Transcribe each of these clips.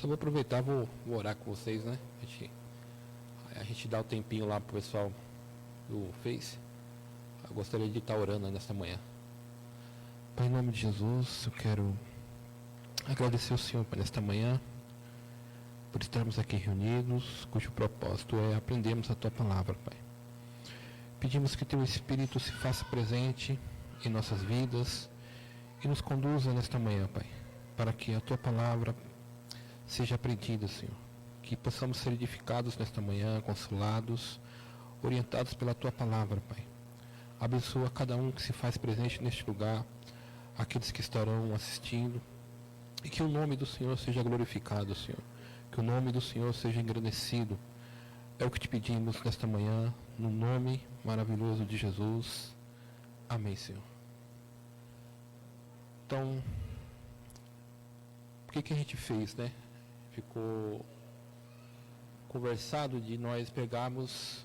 Só vou aproveitar, vou orar com vocês, né? A gente dá o tempinho lá pro pessoal do Face. Eu gostaria de estar orando nesta manhã. Pai, em nome de Jesus, eu quero agradecer ao Senhor por esta manhã, por estarmos aqui reunidos, cujo propósito é aprendermos a Tua Palavra, Pai. Pedimos que Teu Espírito se faça presente em nossas vidas e nos conduza nesta manhã, Pai, para que a Tua Palavra seja aprendida, Senhor. Que possamos ser edificados nesta manhã, consolados, orientados pela Tua Palavra, Pai. Abençoa cada um que se faz presente neste lugar, aqueles que estarão assistindo, e que o nome do Senhor seja glorificado, Senhor. Que o nome do Senhor seja engrandecido. É o que te pedimos nesta manhã, no nome maravilhoso de Jesus. Amém, Senhor. Então, o que a gente fez, né? Ficou conversado de nós pegarmos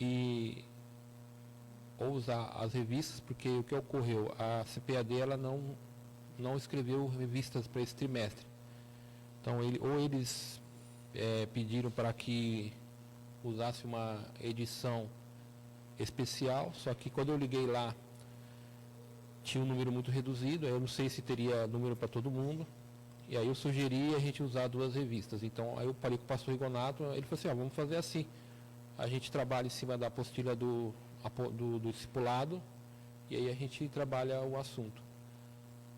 e ou usar as revistas, porque o que ocorreu? A CPAD ela não escreveu revistas para esse trimestre. Então, eles pediram para que usasse uma edição especial, só que quando eu liguei lá, tinha um número muito reduzido, eu não sei se teria número para todo mundo, e aí eu sugeri a gente usar 2 revistas. Então, aí eu falei com o pastor Rigonato, ele falou assim, vamos fazer assim, a gente trabalha em cima da apostila do discipulado, e aí a gente trabalha o assunto.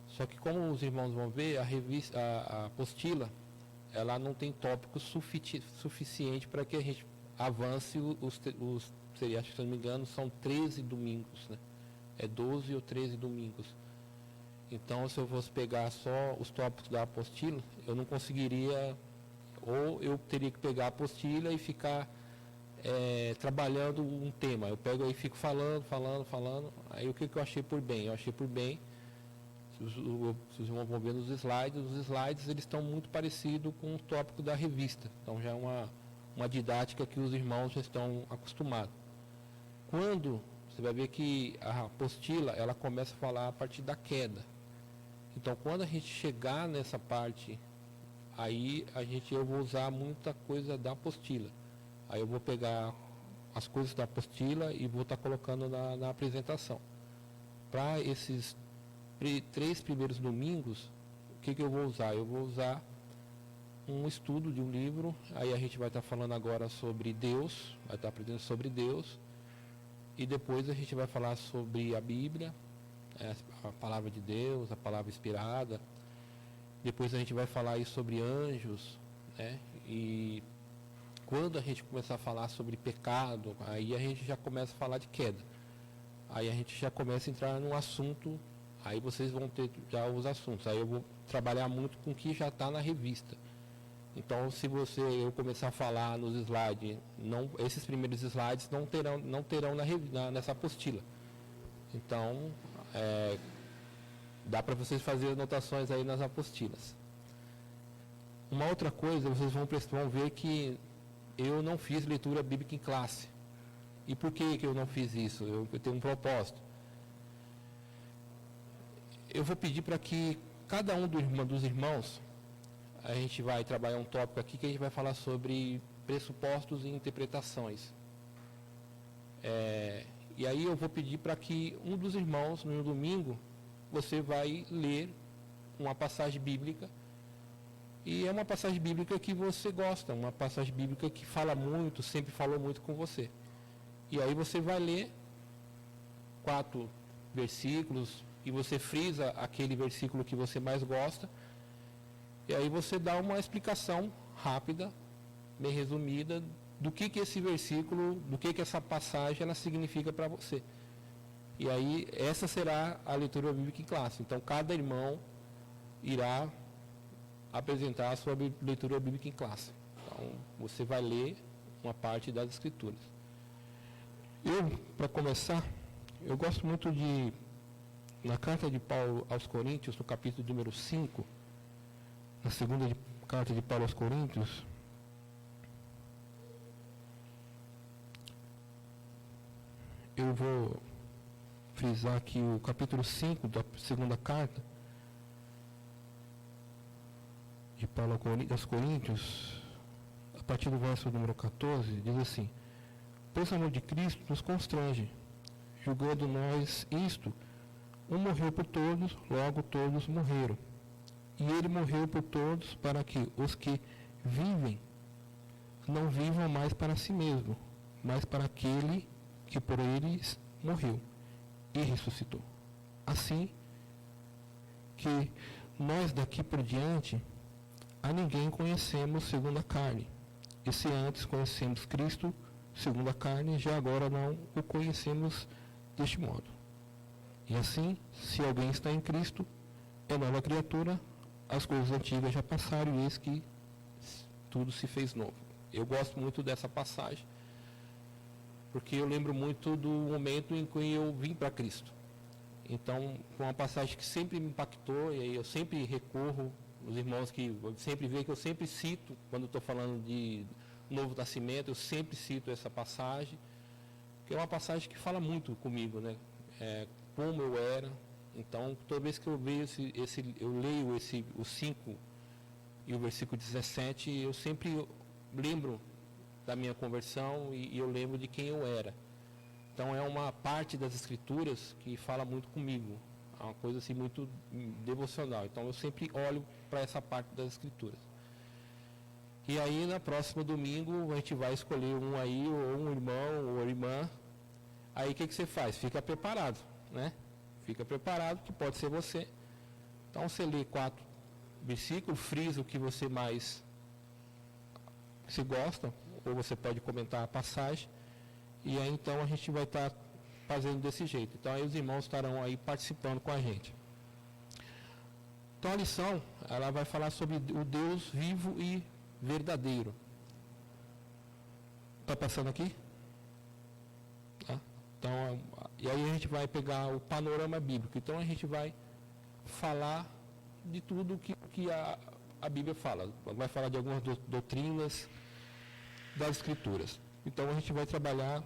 Só que como os irmãos vão ver, a apostila, ela não tem tópicos suficiente para que a gente avance seria, acho que se não me engano, são 13 domingos, né? É 12 ou 13 domingos. Então, se eu fosse pegar só os tópicos da apostila, eu não conseguiria, ou eu teria que pegar a apostila e ficar trabalhando um tema. Eu pego aí e fico falando. Aí o que eu achei por bem? Eu achei por bem, vocês vão ver nos slides, os slides eles estão muito parecidos com o tópico da revista. Então já é uma didática que os irmãos já estão acostumados. Quando você vai ver que a apostila, ela começa a falar a partir da queda. Então, quando a gente chegar nessa parte, aí eu vou usar muita coisa da apostila. Aí eu vou pegar as coisas da apostila e vou estar colocando na apresentação. Para esses 3 primeiros domingos, o que eu vou usar? Eu vou usar um estudo de um livro, aí a gente vai estar falando agora sobre Deus, vai estar aprendendo sobre Deus, e depois a gente vai falar sobre a Bíblia, a palavra de Deus, a palavra inspirada. Depois a gente vai falar aí sobre anjos, né? E quando a gente começar a falar sobre pecado, aí a gente já começa a falar de queda. Aí a gente já começa a entrar num assunto, aí vocês vão ter já os assuntos. Aí eu vou trabalhar muito com o que já está na revista. Então, se eu começar a falar nos slides, esses primeiros slides não terão nessa apostila. Então, dá para vocês fazerem anotações aí nas apostilas. Uma outra coisa, vocês vão ver que eu não fiz leitura bíblica em classe. E por que eu não fiz isso? Eu tenho um propósito. Eu vou pedir para que cada um dos irmãos, a gente vai trabalhar um tópico aqui que a gente vai falar sobre pressupostos e interpretações. E aí eu vou pedir para que um dos irmãos, no domingo, você vai ler uma passagem bíblica. E é uma passagem bíblica que você gosta, uma passagem bíblica que fala muito, sempre falou muito com você. E aí você vai ler 4 versículos e você frisa aquele versículo que você mais gosta. E aí você dá uma explicação rápida, bem resumida, do que esse versículo, do que essa passagem ela significa para você. E aí essa será a leitura bíblica em classe. Então cada irmão irá apresentar a sua leitura bíblica em classe. Então você vai ler uma parte das Escrituras. Para começar, eu gosto muito na carta de Paulo aos Coríntios, no capítulo número 5, na segunda carta de Paulo aos Coríntios, eu vou frisar aqui o capítulo 5 da segunda carta de Paulo aos Coríntios, a partir do verso número 14, diz assim: pois o amor de Cristo nos constrange, julgando nós isto, um morreu por todos, logo todos morreram. E ele morreu por todos, para que os que vivem não vivam mais para si mesmo, mas para aquele que por eles morreu e ressuscitou. Assim que nós daqui por diante a ninguém conhecemos segundo a carne. E se antes conhecemos Cristo segundo a carne, já agora não o conhecemos deste modo. E assim, se alguém está em Cristo, é nova criatura, as coisas antigas já passaram e eis que tudo se fez novo. Eu gosto muito dessa passagem, porque eu lembro muito do momento em que eu vim para Cristo. Então, foi uma passagem que sempre me impactou, e aí eu sempre recorro, os irmãos que sempre veem que eu sempre cito, quando estou falando de Novo Nascimento, eu sempre cito essa passagem, que é uma passagem que fala muito comigo, né? Como eu era. Então, toda vez que eu leio o 5 e o versículo 17, eu sempre lembro da minha conversão e eu lembro de quem eu era. Então, é uma parte das Escrituras que fala muito comigo, é uma coisa assim muito devocional. Então, eu sempre olho para essa parte das Escrituras. E aí, na próxima domingo, a gente vai escolher um aí, ou um irmão, ou irmã. Aí, o que você faz? Fica preparado, né? Fica preparado, que pode ser você. Então, você lê 4 versículos, frisa o que você mais se gosta, ou você pode comentar a passagem, e aí então a gente vai estar fazendo desse jeito. Então, aí os irmãos estarão aí participando com a gente. Então, a lição, ela vai falar sobre o Deus vivo e verdadeiro. Está passando aqui? Tá? Então, e aí a gente vai pegar o panorama bíblico. Então, a gente vai falar de tudo que a Bíblia fala. Vai falar de algumas doutrinas das Escrituras. Então, a gente vai trabalhar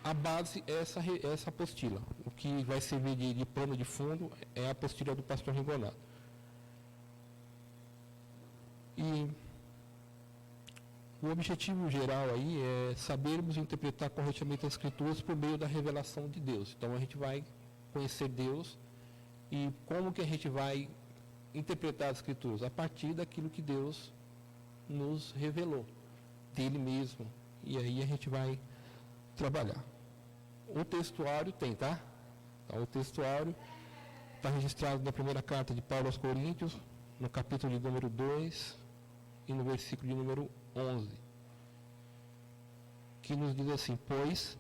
a base, essa apostila. O que vai servir de pano de fundo é a apostila do pastor Rigonato. E o objetivo geral aí é sabermos interpretar corretamente as Escrituras por meio da revelação de Deus. Então, a gente vai conhecer Deus e como que a gente vai interpretar as Escrituras? A partir daquilo que Deus nos revelou, dele mesmo. E aí a gente vai trabalhar. O textuário tem, tá? Então, o textuário está registrado na primeira carta de Paulo aos Coríntios, no capítulo de número 2 e no versículo de número 11, que nos diz assim: pois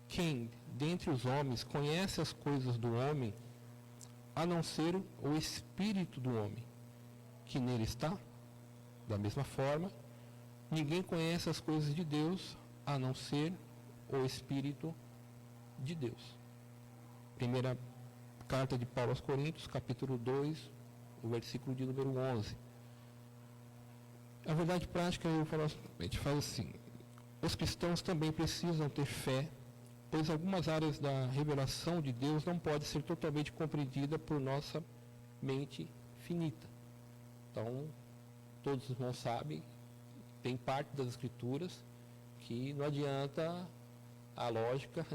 quem dentre os homens conhece as coisas do homem, a não ser o espírito do homem, que nele está? Da mesma forma, ninguém conhece as coisas de Deus, a não ser o Espírito de Deus. Primeira carta de Paulo aos Coríntios, capítulo 2, o versículo de número 11. A verdade prática, a gente faz assim: os cristãos também precisam ter fé, pois algumas áreas da revelação de Deus não podem ser totalmente compreendidas por nossa mente finita. Então, todos os irmãos sabem, tem parte das Escrituras que não adianta a lógica,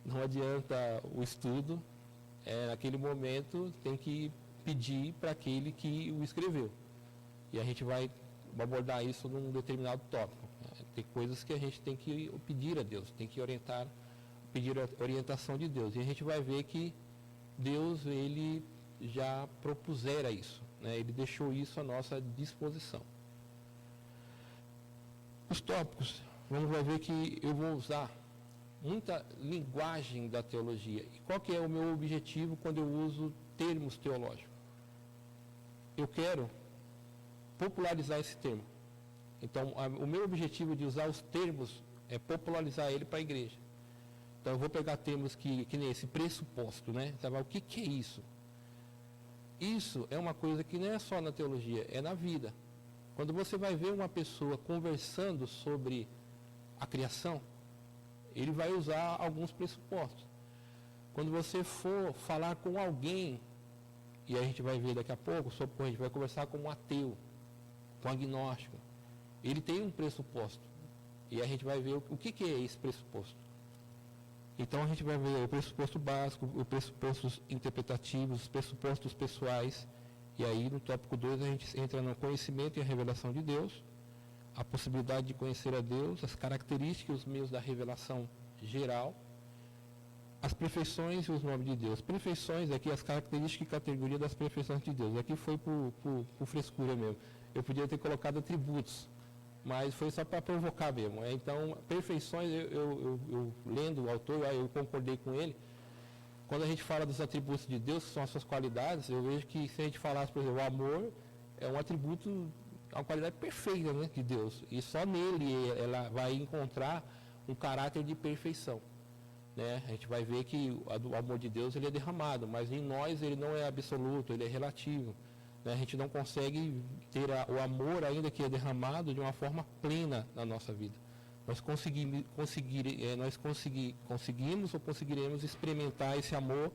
não adianta o estudo, naquele momento tem que pedir para aquele que o escreveu. E a gente vai abordar isso num determinado tópico. Tem coisas que a gente tem que pedir a Deus, tem que pedir a orientação de Deus. E a gente vai ver que Deus, ele já propusera isso, né? Ele deixou isso à nossa disposição. Os tópicos, vai ver que eu vou usar muita linguagem da teologia. E qual que é o meu objetivo quando eu uso termos teológicos? Eu quero popularizar esse termo. Então, o meu objetivo de usar os termos é popularizar ele para a igreja. Então, eu vou pegar termos que nem esse pressuposto, né? Sabe, o que é isso? Isso é uma coisa que não é só na teologia, é na vida. Quando você vai ver uma pessoa conversando sobre a criação, ele vai usar alguns pressupostos. Quando você for falar com alguém, e a gente vai ver daqui a pouco, a gente vai conversar com um ateu, com o agnóstico, ele tem um pressuposto. E a gente vai ver o que é esse pressuposto. Então a gente vai ver o pressuposto básico, os pressupostos interpretativos, os pressupostos pessoais. E aí no tópico 2 a gente entra no conhecimento e a revelação de Deus, a possibilidade de conhecer a Deus, as características e os meios da revelação geral, as perfeições e os nomes de Deus. Perfeições aqui, as características e categoria das perfeições de Deus. Aqui foi por frescura mesmo. Eu podia ter colocado atributos, mas foi só para provocar mesmo. Então, perfeições, eu lendo o autor, eu concordei com ele. Quando a gente fala dos atributos de Deus, que são as suas qualidades, eu vejo que se a gente falasse, por exemplo, o amor é um atributo, uma qualidade perfeita, né, de Deus. E só nele ela vai encontrar um caráter de perfeição. Né? A gente vai ver que o amor de Deus ele é derramado, mas em nós ele não é absoluto, ele é relativo. Né? A gente não consegue ter o amor ainda que é derramado de uma forma plena na nossa vida. Nós conseguimos ou conseguiremos experimentar esse amor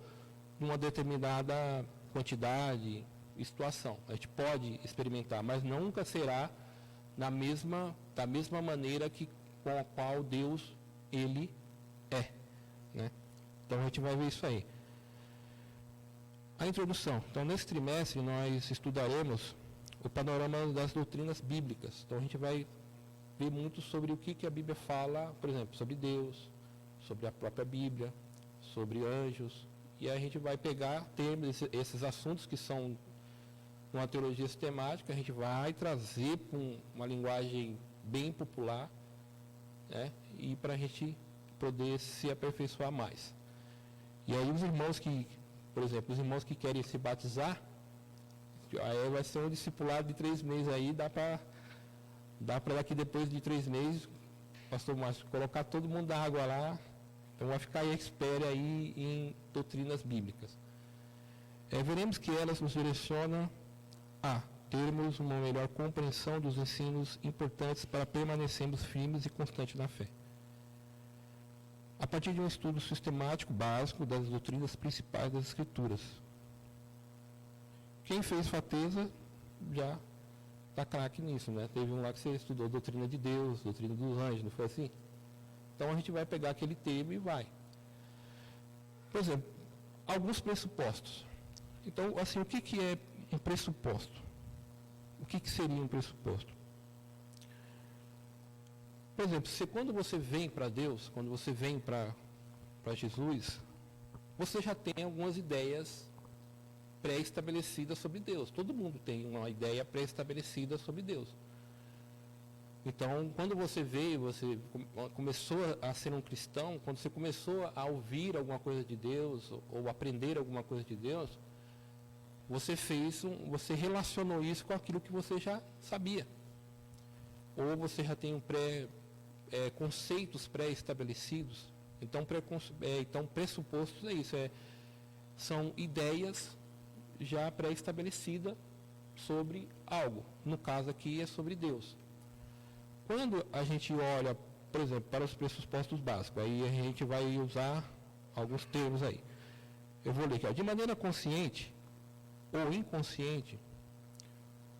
numa determinada quantidade e situação. A gente pode experimentar, mas nunca será da mesma maneira com a qual Deus ele é. Né? Então a gente vai ver isso aí. A introdução. Então nesse trimestre nós estudaremos o panorama das doutrinas bíblicas. Então a gente vai ver muito sobre o que a Bíblia fala, por exemplo, sobre Deus, sobre a própria Bíblia, sobre anjos. E a gente vai pegar termos, esses assuntos que são uma teologia sistemática, a gente vai trazer para uma linguagem bem popular, né? E para a gente poder se aperfeiçoar mais. E aí os irmãos por exemplo, os irmãos que querem se batizar, aí vai ser um discipulado de 3 meses aí, dá para daqui depois de 3 meses, pastor Márcio, colocar todo mundo da água lá, então vai ficar aí expert aí em doutrinas bíblicas. Veremos que elas nos direcionam a termos uma melhor compreensão dos ensinos importantes para permanecermos firmes e constantes na fé. A partir de um estudo sistemático básico das doutrinas principais das Escrituras. Quem fez Fateza já está craque nisso, né? Teve um lá que você estudou a doutrina de Deus, doutrina dos anjos, não foi assim? Então a gente vai pegar aquele tema e vai. Por exemplo, alguns pressupostos. Então, assim, o que é um pressuposto? O que seria um pressuposto? Por exemplo, quando você vem para Deus, quando você vem para Jesus, você já tem algumas ideias pré-estabelecidas sobre Deus. Todo mundo tem uma ideia pré-estabelecida sobre Deus. Então, quando você veio, você começou a ser um cristão, quando você começou a ouvir alguma coisa de Deus, ou aprender alguma coisa de Deus, você relacionou isso com aquilo que você já sabia. Ou você já tem conceitos pré-estabelecidos. Então, pressupostos é isso, são ideias já pré-estabelecidas sobre algo. No caso aqui é sobre Deus. Quando a gente olha, por exemplo, para os pressupostos básicos, aí a gente vai usar alguns termos aí. Eu vou ler aqui, de maneira consciente ou inconsciente,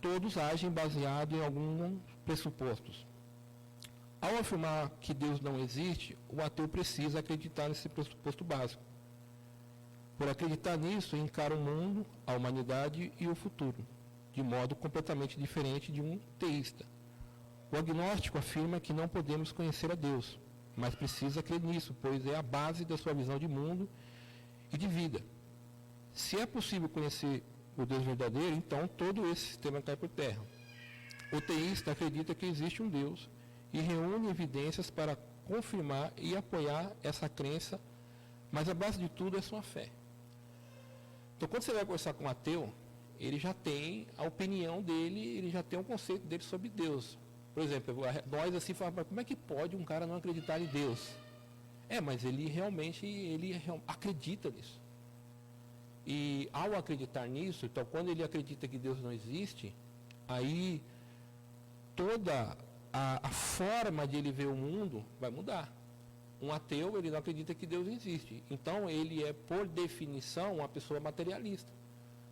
todos agem baseado em alguns pressupostos. Ao afirmar que Deus não existe, o ateu precisa acreditar nesse pressuposto básico. Por acreditar nisso, encara o mundo, a humanidade e o futuro, de modo completamente diferente de um teísta. O agnóstico afirma que não podemos conhecer a Deus, mas precisa crer nisso, pois é a base da sua visão de mundo e de vida. Se é possível conhecer o Deus verdadeiro, então todo esse sistema cai por terra. O teísta acredita que existe um Deus e reúne evidências para confirmar e apoiar essa crença, mas a base de tudo é sua fé. Então, quando você vai conversar com um ateu, ele já tem a opinião dele, ele já tem um conceito dele sobre Deus. Por exemplo, nós assim falamos, como é que pode um cara não acreditar em Deus? Mas ele realmente acredita nisso. E ao acreditar nisso, então quando ele acredita que Deus não existe, aí toda a forma de ele ver o mundo vai mudar. Um ateu, ele não acredita que Deus existe. Então, ele é, por definição, uma pessoa materialista.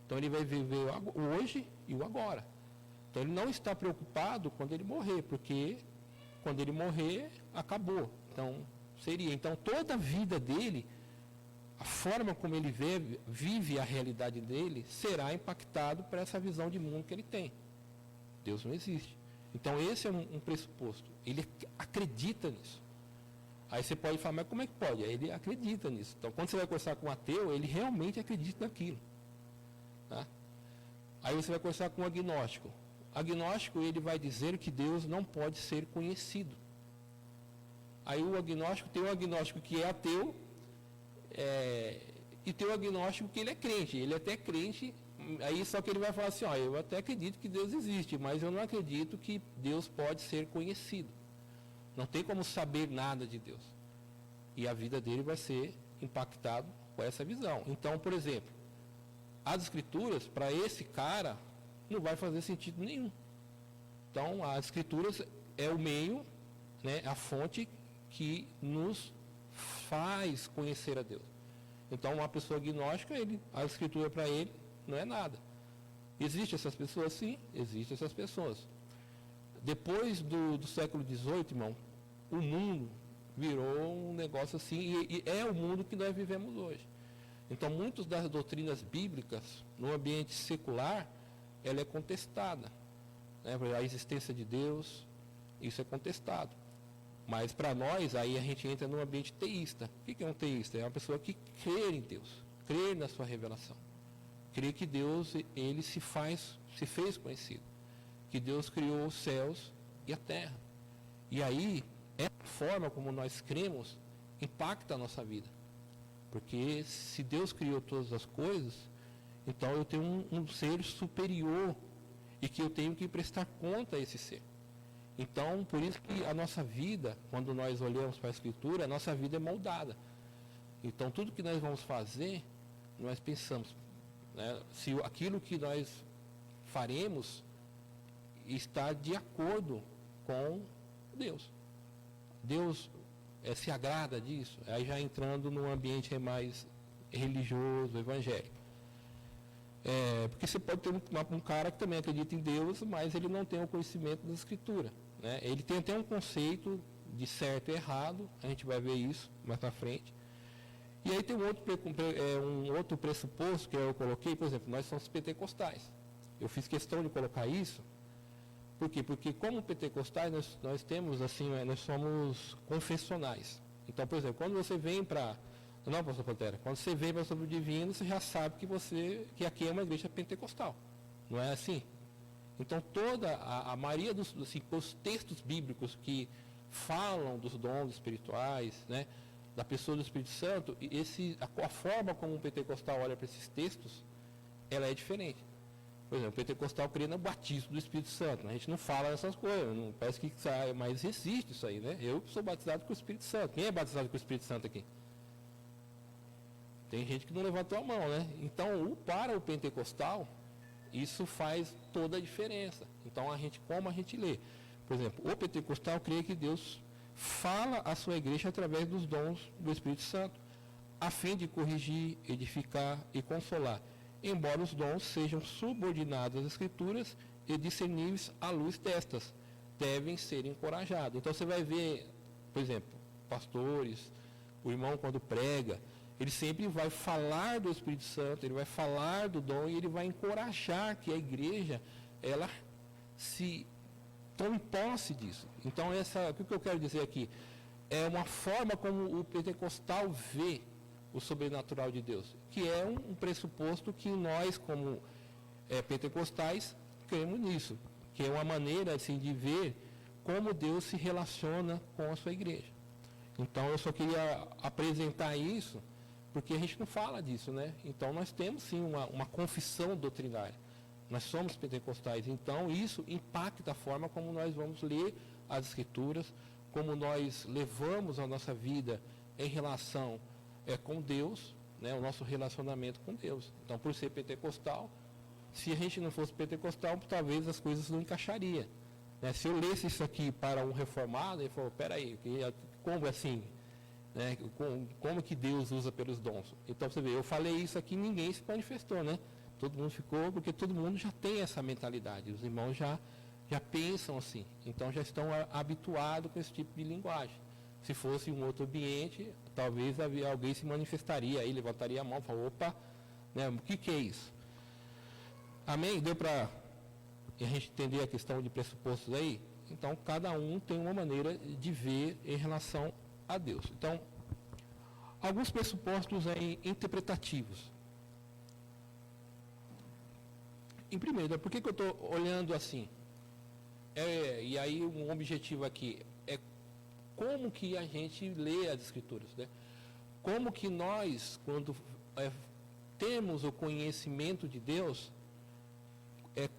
Então, ele vai viver o hoje e o agora. Então ele não está preocupado quando ele morrer, porque quando ele morrer, acabou. Então toda a vida dele, a forma como ele vive a realidade dele, será impactado por essa visão de mundo que ele tem. Deus não existe. Então esse é um pressuposto. Ele acredita nisso. Aí você pode falar, mas como é que pode? Aí ele acredita nisso. Então quando você vai conversar com um ateu, ele realmente acredita naquilo. Tá? Aí você vai conversar com um agnóstico. Agnóstico, ele vai dizer que Deus não pode ser conhecido. Aí o agnóstico, tem um agnóstico que é ateu, e tem um agnóstico que ele é crente. Ele é até crente, aí só que ele vai falar assim, eu até acredito que Deus existe, mas eu não acredito que Deus pode ser conhecido. Não tem como saber nada de Deus. E a vida dele vai ser impactada com essa visão. Então, por exemplo, as escrituras, para esse cara, não vai fazer sentido nenhum. Então, as escrituras é o meio, né, a fonte que nos faz conhecer a Deus. Então, uma pessoa agnóstica, a escritura para ele não é nada. Existem essas pessoas? Sim, existem essas pessoas. Depois do século XVIII, irmão, o mundo virou um negócio assim, e é o mundo que nós vivemos hoje. Então, muitas das doutrinas bíblicas, no ambiente secular, ela é contestada. Né? A existência de Deus, isso é contestado. Mas para nós, aí a gente entra num ambiente teísta. O que é um teísta? É uma pessoa que crê em Deus, crê na sua revelação. Crê que Deus, ele se fez conhecido. Que Deus criou os céus e a terra. E aí, essa forma como nós cremos, impacta a nossa vida. Porque se Deus criou todas as coisas, então eu tenho um ser superior e que eu tenho que prestar conta a esse ser. Então, por isso que a nossa vida, quando nós olhamos para a Escritura, a nossa vida é moldada. Então, tudo que nós vamos fazer, nós pensamos, né, se aquilo que nós faremos está de acordo com Deus. Deus se agrada disso, aí já entrando num ambiente mais religioso, evangélico. Porque você pode ter um cara que também acredita em Deus, mas ele não tem o conhecimento da Escritura. Né? Ele tem até um conceito de certo e errado, a gente vai ver isso mais para frente. E aí tem um outro pressuposto que eu coloquei, por exemplo, nós somos pentecostais. Eu fiz questão de colocar isso. Por quê? Porque como pentecostais nós temos assim, nós somos confessionais. Então, por exemplo, quando você vem para... Não, pastor Pantera, quando você vem para o Sobre Divino, você já sabe que aqui é uma igreja pentecostal. Não é assim? Então, toda a maioria dos textos bíblicos que falam dos dons espirituais, né, da pessoa do Espírito Santo, a forma como um pentecostal olha para esses textos, ela é diferente. Por exemplo, o pentecostal crê no batismo do Espírito Santo. A gente não fala essas coisas, não parece que sai, mas existe isso aí, né? Eu sou batizado com o Espírito Santo. Quem é batizado com o Espírito Santo aqui? Tem gente que não levantou a mão, né? Então, para o pentecostal, isso faz toda a diferença. Então, como a gente lê. Por exemplo, o pentecostal crê que Deus fala à sua igreja através dos dons do Espírito Santo, a fim de corrigir, edificar e consolar, embora os dons sejam subordinados às Escrituras e discerníveis à luz destas, devem ser encorajados. Então você vai ver, por exemplo, pastores, o irmão quando prega, ele sempre vai falar do Espírito Santo, ele vai falar do dom e ele vai encorajar que a igreja, ela se tome posse disso. Então o que eu quero dizer aqui? É uma forma como o pentecostal vê o sobrenatural de Deus, que é um pressuposto que nós, como pentecostais, cremos nisso, que é uma maneira assim, de ver como Deus se relaciona com a sua igreja. Então, eu só queria apresentar isso, porque a gente não fala disso, né? Então, nós temos, sim, uma confissão doutrinária. Nós somos pentecostais, então isso impacta a forma como nós vamos ler as Escrituras, como nós levamos a nossa vida em relação com Deus, né, o nosso relacionamento com Deus. Então, por ser pentecostal, se a gente não fosse pentecostal, talvez as coisas não encaixariam. Né? Se eu lesse isso aqui para um reformado, ele falou, peraí, como assim? Né? Como que Deus usa pelos dons? Então, você vê, eu falei isso aqui, ninguém se manifestou, né? Todo mundo ficou porque todo mundo já tem essa mentalidade. Os irmãos já pensam assim. Então já estão habituados com esse tipo de linguagem. Se fosse um outro ambiente, talvez alguém se manifestaria aí, levantaria a mão e falaria, opa, né, o que é isso? Amém? Deu para a gente entender a questão de pressupostos aí? Então, cada um tem uma maneira de ver em relação a Deus. Então, alguns pressupostos aí interpretativos. Em primeiro, por que eu estou olhando assim? E aí, um objetivo aqui é como que a gente lê as Escrituras, né? Como que nós, quando temos o conhecimento de Deus,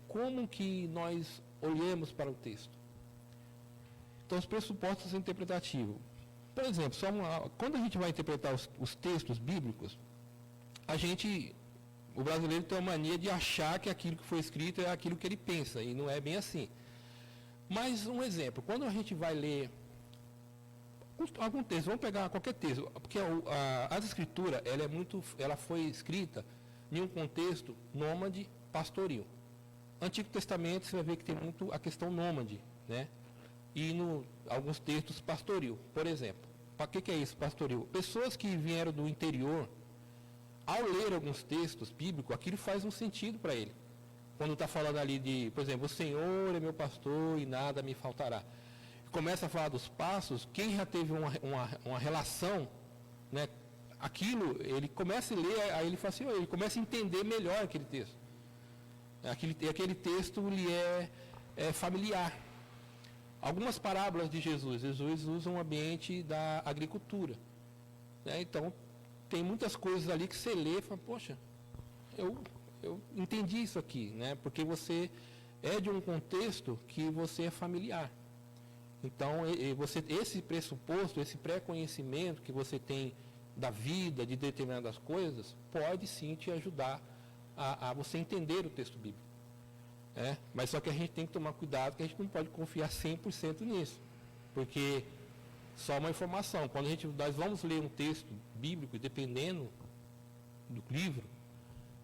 como que nós olhamos para o texto. Então, os pressupostos interpretativos. Por exemplo, quando a gente vai interpretar os textos bíblicos, o brasileiro tem uma mania de achar que aquilo que foi escrito é aquilo que ele pensa, e não é bem assim. Mas um exemplo, quando a gente vai ler algum texto, vamos pegar qualquer texto, porque a escritura, ela foi escrita em um contexto nômade pastoril. Antigo Testamento, você vai ver que tem muito a questão nômade, né? E alguns textos pastoril, por exemplo. Para que é isso, pastoril? Pessoas que vieram do interior, ao ler alguns textos bíblicos, aquilo faz um sentido para ele. Quando está falando ali de, por exemplo, o Senhor é meu pastor e nada me faltará. Começa a falar dos passos, quem já teve uma relação, né? Aquilo, ele começa a ler, aí ele fala assim, ele começa a entender melhor aquele texto. Aquele texto lhe é familiar. Algumas parábolas de Jesus usa um ambiente da agricultura, né? Então, tem muitas coisas ali que você lê e fala, poxa, eu entendi isso aqui, né? Porque você é de um contexto que você é familiar. Então, esse pressuposto, esse pré-conhecimento que você tem da vida, de determinadas coisas, pode sim te ajudar a você entender o texto bíblico. Mas só que a gente tem que tomar cuidado, que a gente não pode confiar 100% nisso. Porque só uma informação, quando nós vamos ler um texto bíblico, dependendo do livro,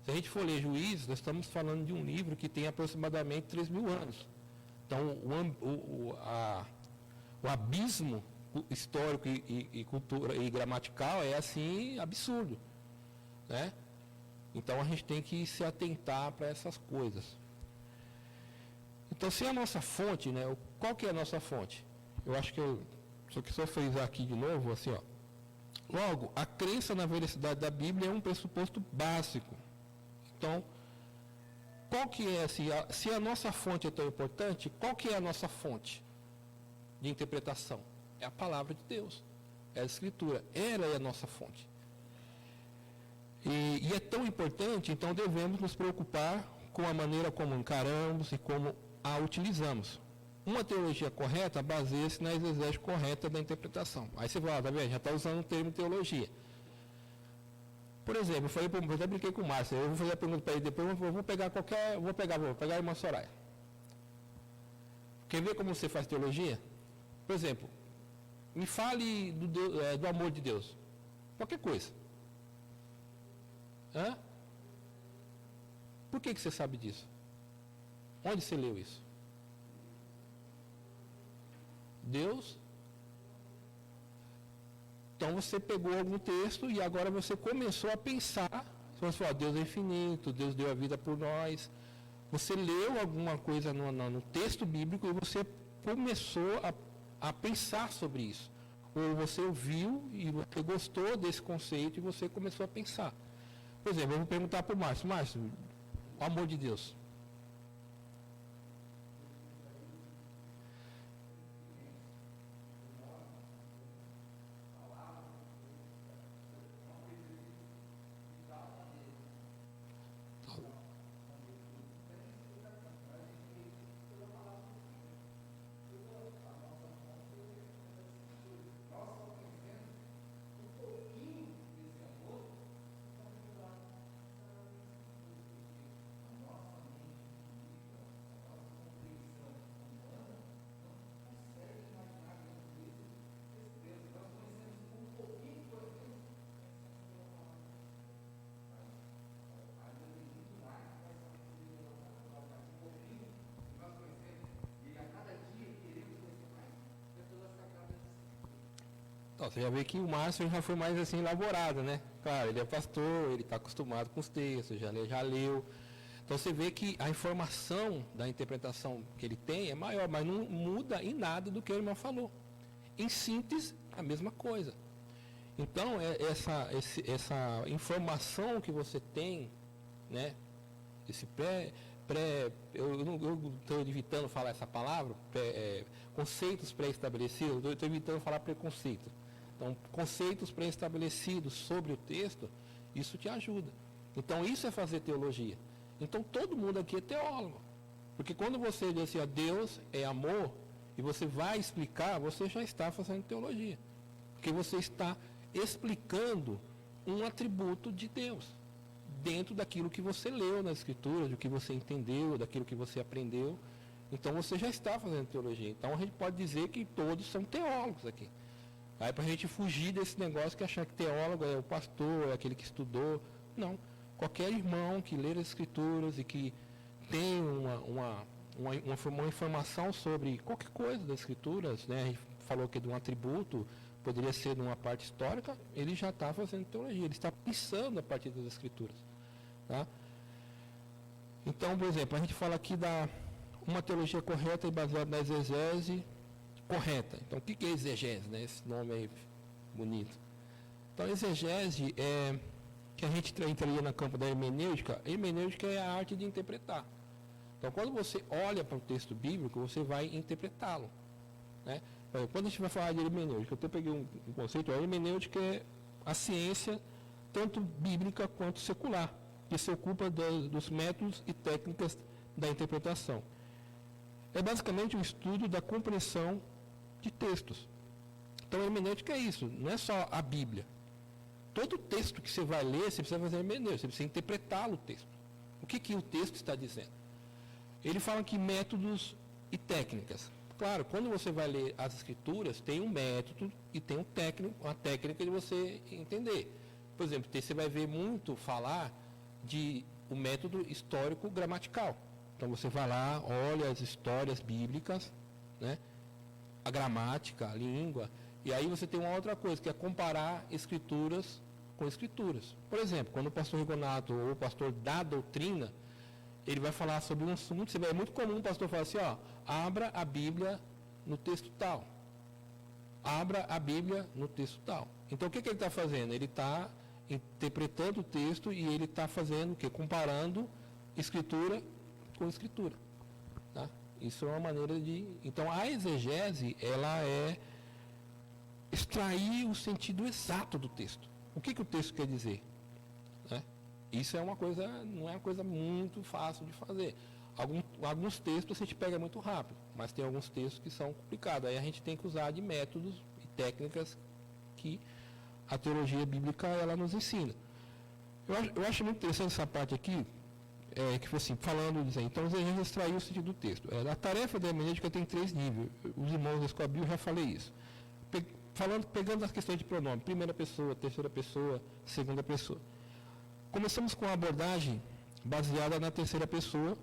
se a gente for ler Juízes, nós estamos falando de um livro que tem aproximadamente 3.000 anos. Então, o abismo histórico e cultura e gramatical é assim absurdo, né? Então a gente tem que se atentar para essas coisas. Então, se a nossa fonte, né? Qual que é a nossa fonte? Eu acho que só frisar aqui de novo, assim, ó. Logo, a crença na veracidade da Bíblia é um pressuposto básico. Então, qual que é, se a nossa fonte é tão importante, qual que é a nossa fonte de interpretação? É a palavra de Deus, é a Escritura, ela é a nossa fonte. E é tão importante, então devemos nos preocupar com a maneira como encaramos e como a utilizamos. Uma teologia correta baseia-se na exegese correta da interpretação. Aí você fala, tá vendo? Já está usando o termo teologia. Por exemplo, eu até brinquei com o Márcio, eu vou fazer a pergunta para ele depois, eu vou pegar a irmã Soraya. Quer ver como você faz teologia? Por exemplo, me fale do amor de Deus. Qualquer coisa. Por que você sabe disso? Onde você leu isso? Deus? Então você pegou algum texto e agora você começou a pensar. Você falou, Deus é infinito, Deus deu a vida por nós. Você leu alguma coisa no texto bíblico e você começou a pensar sobre isso. Ou você ouviu e você gostou desse conceito e você começou a pensar. Por exemplo, eu vou perguntar para o Márcio, o amor de Deus. Então, você já vê que o Márcio já foi mais assim elaborado, né? Claro, ele é pastor, ele está acostumado com os textos, já leu. Então você vê que a informação da interpretação que ele tem é maior, mas não muda em nada do que o irmão falou. Em síntese, a mesma coisa. Então, essa informação que você tem, né? Esse eu estou evitando falar essa palavra, conceitos pré-estabelecidos, eu estou evitando falar preconceito. Então, conceitos pré-estabelecidos sobre o texto, isso te ajuda. Então, isso é fazer teologia. Então, todo mundo aqui é teólogo. Porque quando você diz assim, ó, Deus é amor, e você vai explicar, você já está fazendo teologia. Porque você está explicando um atributo de Deus, dentro daquilo que você leu nas Escrituras, do que você entendeu, daquilo que você aprendeu. Então, você já está fazendo teologia. Então, a gente pode dizer que todos são teólogos aqui. Aí, para a gente fugir desse negócio que achar que teólogo é o pastor, é aquele que estudou. Não. Qualquer irmão que lê as Escrituras e que tem uma informação sobre qualquer coisa das Escrituras, né? A gente falou aqui de um atributo, poderia ser de uma parte histórica, ele já está fazendo teologia, ele está pensando a partir das Escrituras. Tá? Então, por exemplo, a gente fala aqui da uma teologia correta e baseada na exegese correta. Então, o que é exegese, né? Esse nome aí bonito. Então, exegese é que a gente entraria no campo da hermenêutica. A hermenêutica é a arte de interpretar. Então, quando você olha para o texto bíblico, você vai interpretá-lo. Né? Quando a gente vai falar de hermenêutica, eu até peguei um conceito, a hermenêutica é a ciência, tanto bíblica quanto secular, que se ocupa dos métodos e técnicas da interpretação. É basicamente o estudo da compreensão de textos. Então, a hermenêutica é isso, não é só a Bíblia. Todo texto que você vai ler, você precisa fazer hermenêutica, você precisa interpretá-lo o texto. O que o texto está dizendo? Ele fala que métodos e técnicas. Claro, quando você vai ler as Escrituras, tem um método e tem uma técnica de você entender. Por exemplo, você vai ver muito falar de o método histórico gramatical. Então você vai lá, olha as histórias bíblicas, né? A gramática, a língua, e aí você tem uma outra coisa, que é comparar escrituras com escrituras. Por exemplo, quando o pastor Rigonato ou o pastor da doutrina, ele vai falar sobre um assunto, é muito comum o pastor falar assim, ó, abra a Bíblia no texto tal. Abra a Bíblia no texto tal. Então o que ele está fazendo? Ele está interpretando o texto e ele está fazendo o quê? Comparando escritura com escritura. Tá? Isso é uma maneira de... Então a exegese, ela é extrair o sentido exato do texto. O que o texto quer dizer? Né? Isso é uma coisa, não é uma coisa muito fácil de fazer. Alguns textos a gente pega muito rápido, mas tem alguns textos que são complicados. Aí a gente tem que usar de métodos e técnicas que a teologia bíblica ela nos ensina. Eu acho muito interessante essa parte aqui, que foi assim, falando, dizendo, então os exegetas extrair o sentido do texto. A tarefa da hermenêutica tem 3 níveis. Os irmãos da Escola Bíblica, eu já falei isso. Pegando as questões de pronome, primeira pessoa, terceira pessoa, segunda pessoa. Começamos com a abordagem baseada na terceira pessoa,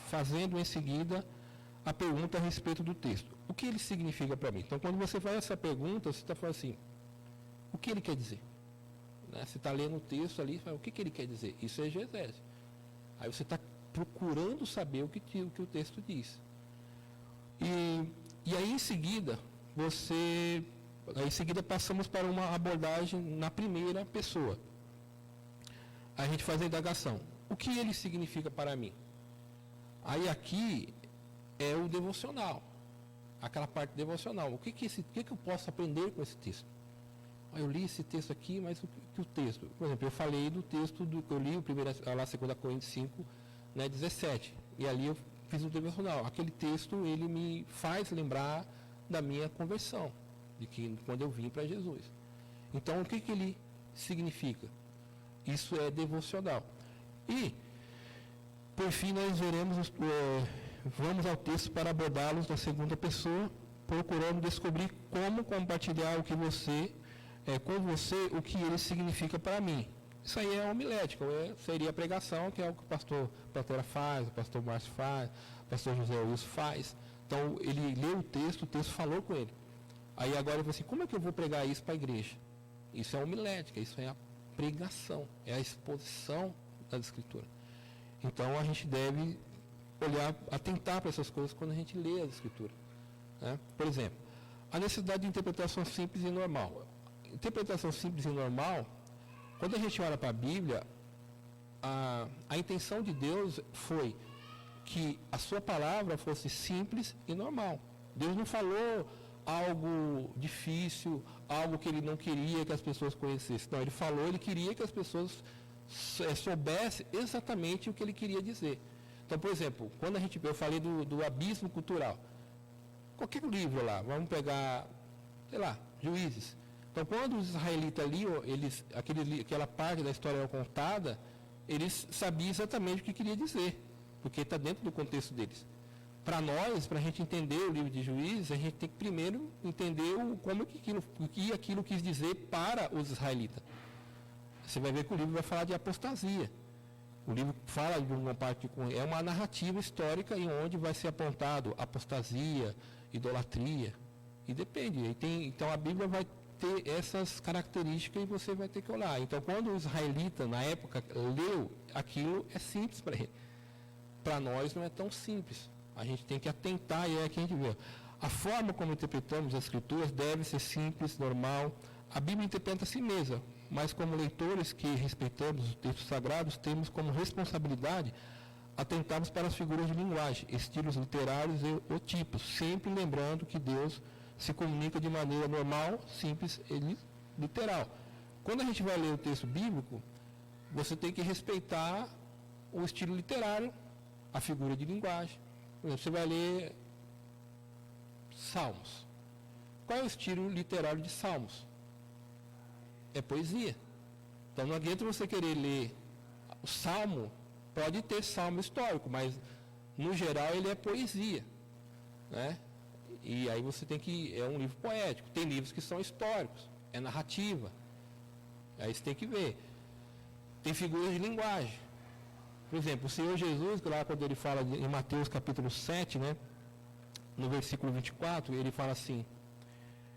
fazendo em seguida a pergunta a respeito do texto. O que ele significa para mim? Então, quando você faz essa pergunta, você está falando assim, o que ele quer dizer? Né? Você está lendo o texto ali, fala, o que ele quer dizer? Isso é exegese. Aí você está procurando saber o que o texto diz. E aí, em seguida, passamos para uma abordagem na primeira pessoa. A gente faz a indagação. O que ele significa para mim? Aí aqui é o devocional. Aquela parte devocional. O que eu posso aprender com esse texto? Eu li esse texto aqui, mas o que o texto? Por exemplo, eu falei do texto que eu li, o primeiro, lá 2 Coríntios 5, né, 17. E ali eu fiz um devocional. Aquele texto, ele me faz lembrar da minha conversão, de que quando eu vim para Jesus. Então, o que ele significa? Isso é devocional. E, por fim, nós vamos ao texto para abordá-los da segunda pessoa, procurando descobrir como compartilhar com você o que ele significa para mim. Isso aí é homilética, seria a pregação, que é o que o pastor Platera faz, o pastor Márcio faz, o pastor José Wilson faz. Então, ele leu o texto falou com ele. Aí agora eu vou assim, como é que eu vou pregar isso para a igreja? Isso é homilética, isso é a pregação, é a exposição da Escritura. Então a gente deve olhar, atentar para essas coisas quando a gente lê a Escritura. Né? Por exemplo, a necessidade de interpretação simples e normal. Interpretação simples e normal, quando a gente olha para a Bíblia, a intenção de Deus foi que a sua palavra fosse simples e normal. Deus não falou algo difícil, algo que ele não queria que as pessoas conhecessem. Não, ele falou, ele queria que as pessoas soubessem exatamente o que ele queria dizer. Então, por exemplo, quando eu falei do abismo cultural, qualquer livro lá, vamos pegar, sei lá, Juízes. Então, quando os israelitas liam, aquela parte da história contada, eles sabiam exatamente o que queria dizer, porque está dentro do contexto deles. Para nós, para a gente entender o livro de Juízes, a gente tem que primeiro entender o que aquilo quis dizer para os israelitas. Você vai ver que o livro vai falar de apostasia. O livro fala de uma parte, é uma narrativa histórica em onde vai ser apontado apostasia, idolatria, e depende. Então a Bíblia vai ter essas características e você vai ter que olhar. Então quando o israelita, na época, leu aquilo, é simples para ele. Para nós não é tão simples. A gente tem que atentar e é que a gente vê. A forma como interpretamos as Escrituras deve ser simples, normal. A Bíblia interpreta a si mesma, mas como leitores que respeitamos os textos sagrados, temos como responsabilidade atentarmos para as figuras de linguagem, estilos literários e tipos, sempre lembrando que Deus se comunica de maneira normal, simples e literal. Quando a gente vai ler o texto bíblico, você tem que respeitar o estilo literário, a figura de linguagem. Por exemplo, você vai ler Salmos. Qual é o estilo literário de Salmos? É poesia. Então não adianta você querer ler o Salmo, pode ter Salmo histórico, mas no geral ele é poesia. Né? E aí você tem que, é um livro poético. Tem livros que são históricos, é narrativa. Aí você tem que ver. Tem figuras de linguagem. Por exemplo, o Senhor Jesus, lá quando ele fala em Mateus capítulo 7, né, no versículo 24, ele fala assim,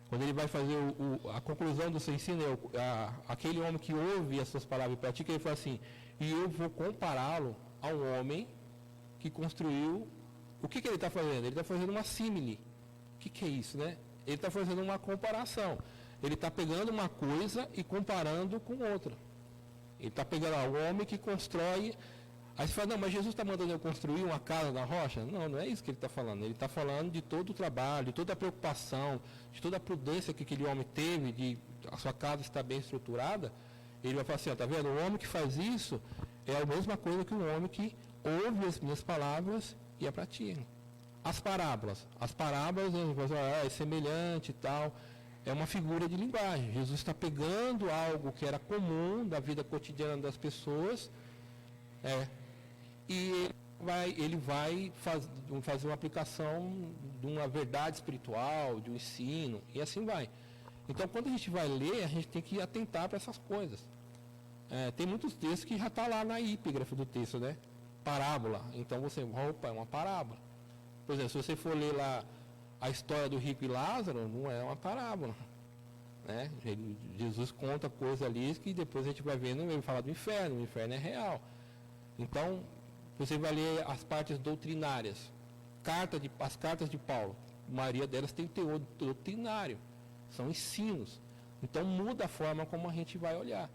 quando ele vai fazer a conclusão do seu ensino, aquele homem que ouve as suas palavras e pratica, ele fala assim, e eu vou compará-lo a um homem que construiu, o que ele está fazendo? Ele está fazendo uma símile. O que é isso, né? Ele está fazendo uma comparação. Ele está pegando uma coisa e comparando com outra. Ele está pegando o homem que constrói. Aí você fala, não, mas Jesus está mandando eu construir uma casa na rocha? Não, não é isso que ele está falando. Ele está falando de todo o trabalho, de toda a preocupação, de toda a prudência que aquele homem teve, de a sua casa estar bem estruturada. Ele vai falar assim, está vendo? O homem que faz isso é a mesma coisa que um homem que ouve as minhas palavras e a pratica. As parábolas, é semelhante e tal, é uma figura de linguagem. Jesus está pegando algo que era comum da vida cotidiana das pessoas, e ele vai fazer uma aplicação de uma verdade espiritual, de um ensino, e assim vai. Então, quando a gente vai ler, a gente tem que atentar para essas coisas. Tem muitos textos que já está lá na epígrafe do texto, né? Parábola. Então, é uma parábola. Por exemplo, se você for ler lá a história do rico e Lázaro, não é uma parábola. Né? Jesus conta coisas ali que depois a gente vai vendo, ele fala do inferno, o inferno é real. Então, você vai ler as partes doutrinárias, as cartas de Paulo, a maioria delas tem teor doutrinário, são ensinos. Então muda a forma como a gente vai olhar.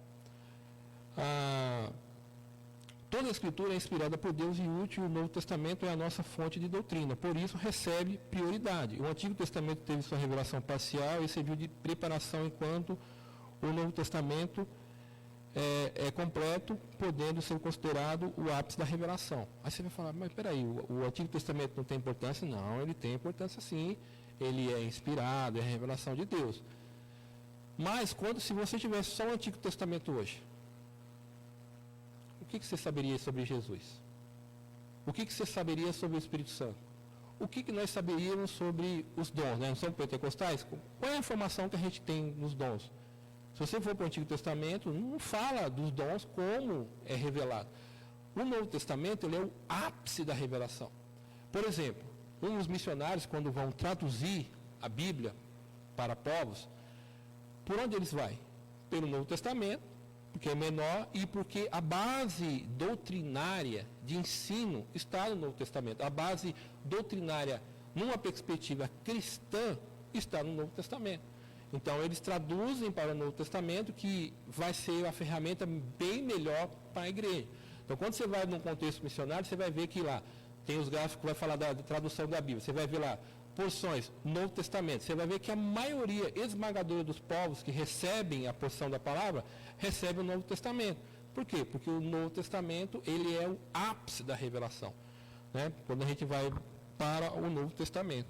Toda a Escritura é inspirada por Deus e útil, e o Novo Testamento é a nossa fonte de doutrina, por isso recebe prioridade. O Antigo Testamento teve sua revelação parcial e serviu de preparação, enquanto o Novo Testamento é completo, podendo ser considerado o ápice da revelação. Aí você vai falar, mas peraí, o Antigo Testamento não tem importância? Não, ele tem importância sim, ele é inspirado, é a revelação de Deus. Mas se você tivesse só o Antigo Testamento hoje, o que você saberia sobre Jesus? O que você saberia sobre o Espírito Santo? O que nós saberíamos sobre os dons? Né? Nós somos pentecostais? Qual é a informação que a gente tem nos dons? Se você for para o Antigo Testamento, não fala dos dons como é revelado. O Novo Testamento ele é o ápice da revelação. Por exemplo, uns missionários, quando vão traduzir a Bíblia, para povos, por onde eles vão? Pelo Novo Testamento, porque é menor, e porque a base doutrinária de ensino está no Novo Testamento. A base doutrinária, numa perspectiva cristã, está no Novo Testamento. Então, eles traduzem para o Novo Testamento, que vai ser a ferramenta bem melhor para a igreja. Então, quando você vai num contexto missionário, você vai ver que lá tem os gráficos que vai falar da tradução da Bíblia. Você vai ver lá porções, Novo Testamento. Você vai ver que a maioria esmagadora dos povos que recebem a porção da palavra, recebe o Novo Testamento. Por quê? Porque o Novo Testamento, ele é o ápice da revelação, né? Quando a gente vai para o Novo Testamento.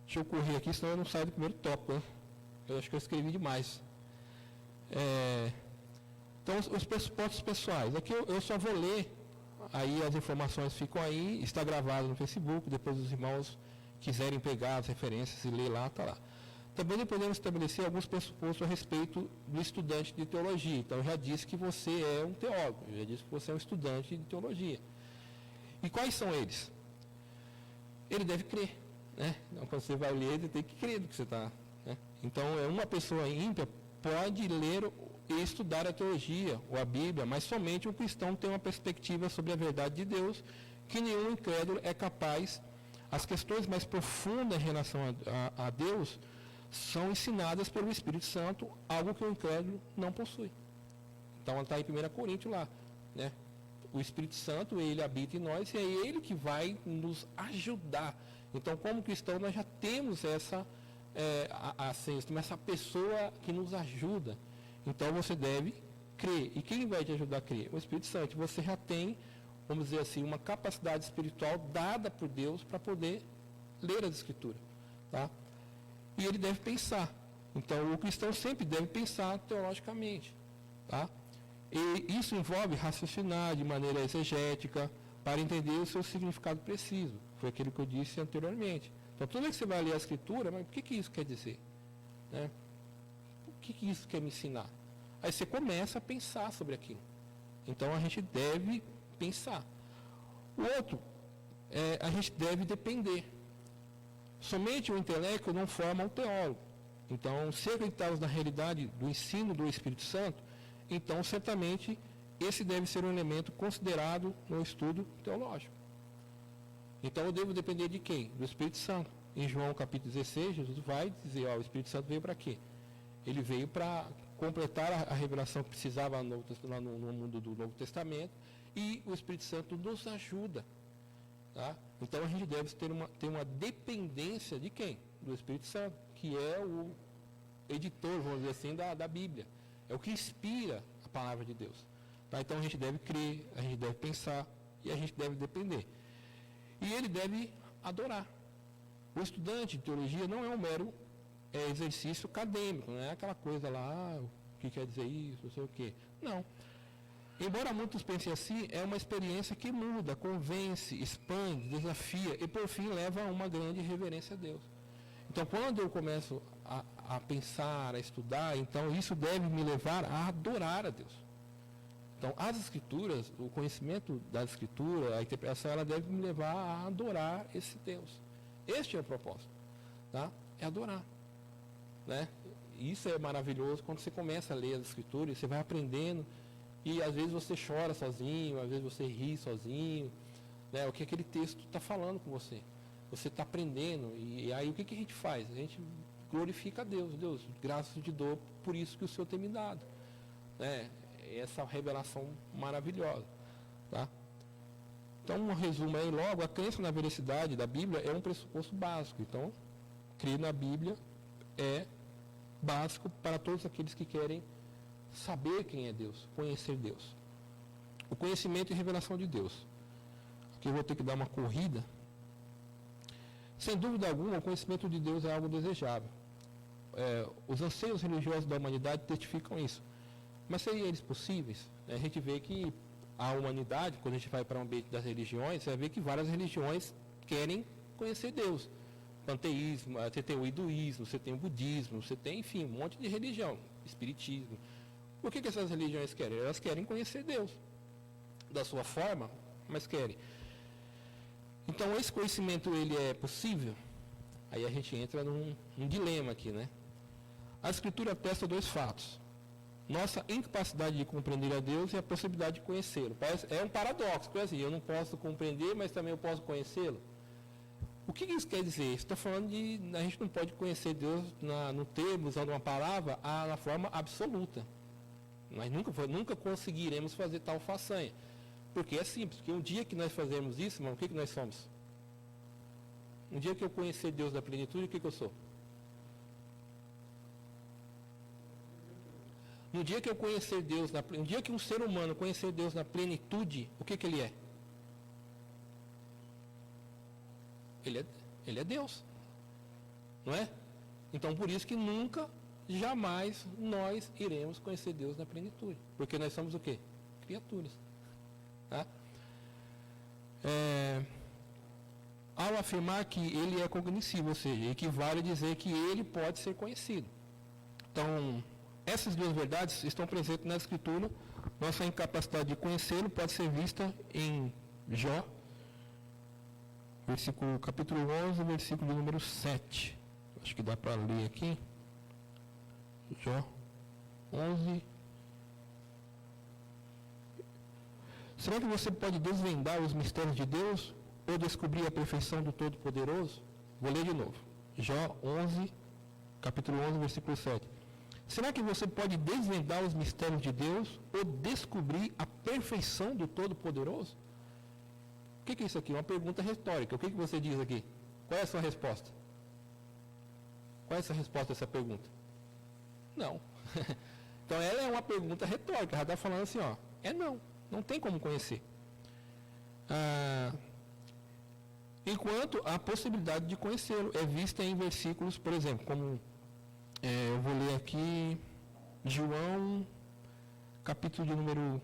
Deixa eu correr aqui, senão eu não saio do primeiro tópico, né? Eu acho que eu escrevi demais. Então, os pressupostos pessoais. Aqui eu só vou ler, aí as informações ficam aí, está gravado no Facebook, depois os irmãos quiserem pegar as referências e ler lá, está lá. Também podemos estabelecer alguns pressupostos a respeito do estudante de teologia. Então, eu já disse que você é um teólogo, eu já disse que você é um estudante de teologia. E quais são eles? Ele deve crer, né? Então, quando você vai ler, ele tem que crer do que você está, né? Então, uma pessoa ímpia pode ler e estudar a teologia ou a Bíblia, mas somente um cristão tem uma perspectiva sobre a verdade de Deus, que nenhum incrédulo é capaz. As questões mais profundas em relação a Deus são ensinadas pelo Espírito Santo, algo que o incrédulo não possui. Então, está em 1 Coríntios lá, né? O Espírito Santo, ele habita em nós e é ele que vai nos ajudar. Então, como cristão, nós já temos essa pessoa que nos ajuda. Então, você deve crer. E quem vai te ajudar a crer? O Espírito Santo. Você já tem, vamos dizer assim, uma capacidade espiritual dada por Deus para poder ler as Escrituras, tá? E ele deve pensar. Então, o cristão sempre deve pensar teologicamente, tá? E isso envolve raciocinar de maneira exegética para entender o seu significado preciso. Foi aquilo que eu disse anteriormente. Então, toda vez que você vai ler a Escritura, mas o que isso quer dizer? Né? O que isso quer me ensinar? Aí você começa a pensar sobre aquilo. Então, a gente deve pensar. O outro, a gente deve depender. Somente o intelecto não forma um teólogo. Então, se acreditarmos na realidade do ensino do Espírito Santo, então, certamente, esse deve ser um elemento considerado no estudo teológico. Então, eu devo depender de quem? Do Espírito Santo. Em João capítulo 16, Jesus vai dizer, o Espírito Santo veio para quê? Ele veio para completar a revelação que precisava no mundo do Novo Testamento, e o Espírito Santo nos ajuda. Tá? Então, a gente deve ter uma dependência de quem? Do Espírito Santo, que é o editor, vamos dizer assim, da Bíblia. É o que inspira a palavra de Deus. Tá? Então, a gente deve crer, a gente deve pensar e a gente deve depender. E ele deve adorar. O estudante de teologia não é um mero exercício acadêmico, não é aquela coisa lá, o que quer dizer isso, não sei o quê. Não. Embora muitos pensem assim, é uma experiência que muda, convence, expande, desafia e, por fim, leva a uma grande reverência a Deus. Então, quando eu começo a pensar, a estudar, então isso deve me levar a adorar a Deus. Então, as Escrituras, o conhecimento da Escritura, a interpretação, ela deve me levar a adorar esse Deus. Este é o propósito, tá? É adorar, né? Isso é maravilhoso quando você começa a ler as Escrituras, você vai aprendendo, e às vezes você chora sozinho, às vezes você ri sozinho, né? O que aquele texto está falando com você. Você está aprendendo, e aí o que a gente faz? A gente glorifica a Deus. Deus, graças eu te dou por isso que o Senhor tem me dado, né? Essa revelação maravilhosa, tá? Então, um resumo aí logo, a crença na veracidade da Bíblia é um pressuposto básico. Então, crer na Bíblia é básico para todos aqueles que querem saber quem é Deus, conhecer Deus. O conhecimento e revelação de Deus. Aqui eu vou ter que dar uma corrida. Sem dúvida alguma, o conhecimento de Deus é algo desejável. Os anseios religiosos da humanidade testificam isso. Mas seriam eles possíveis? A gente vê que a humanidade, quando a gente vai para o ambiente das religiões, você vai ver que várias religiões querem conhecer Deus. Panteísmo, você tem o hinduísmo, você tem o budismo, você tem, enfim, um monte de religião, espiritismo. O que essas religiões querem? Elas querem conhecer Deus. Da sua forma, mas querem. Então, esse conhecimento, ele é possível? Aí a gente entra num dilema aqui, né? A Escritura atesta dois fatos. Nossa incapacidade de compreender a Deus e a possibilidade de conhecê-lo. É um paradoxo, porque assim, eu não posso compreender, mas também eu posso conhecê-lo. O que isso quer dizer? Estou falando de a gente não pode conhecer Deus no termo, usando uma palavra, na forma absoluta. Nós nunca conseguiremos fazer tal façanha. Porque é simples, porque um dia que nós fazemos isso, irmão, o que nós somos? Um dia que eu conhecer Deus na plenitude, o que eu sou? No dia que eu conhecer Deus, um dia que um ser humano conhecer Deus na plenitude, o que ele é? Ele é Deus. Não é? Então, por isso que nunca, jamais nós iremos conhecer Deus na plenitude. Porque nós somos o quê? Criaturas. Tá? Ao afirmar que ele é cognoscível, ou seja, equivale a dizer que ele pode ser conhecido. Então, essas duas verdades estão presentes na Escritura. Nossa incapacidade de conhecê-lo pode ser vista em Jó, capítulo 11, versículo de número 7. Acho que dá para ler aqui. Jó 11. Será que você pode desvendar os mistérios de Deus ou descobrir a perfeição do Todo-Poderoso? Vou ler de novo. Jó 11, capítulo 11, versículo 7. Será que você pode desvendar os mistérios de Deus ou descobrir a perfeição do Todo-Poderoso? O que é isso aqui? Uma pergunta retórica. O que você diz aqui? Qual é a sua resposta? Qual é a sua resposta a essa pergunta? Não. Então ela é uma pergunta retórica. Ela está falando assim, ó, não. Não tem como conhecer. Enquanto a possibilidade de conhecê-lo é vista em versículos, por exemplo, como eu vou ler aqui João, capítulo de número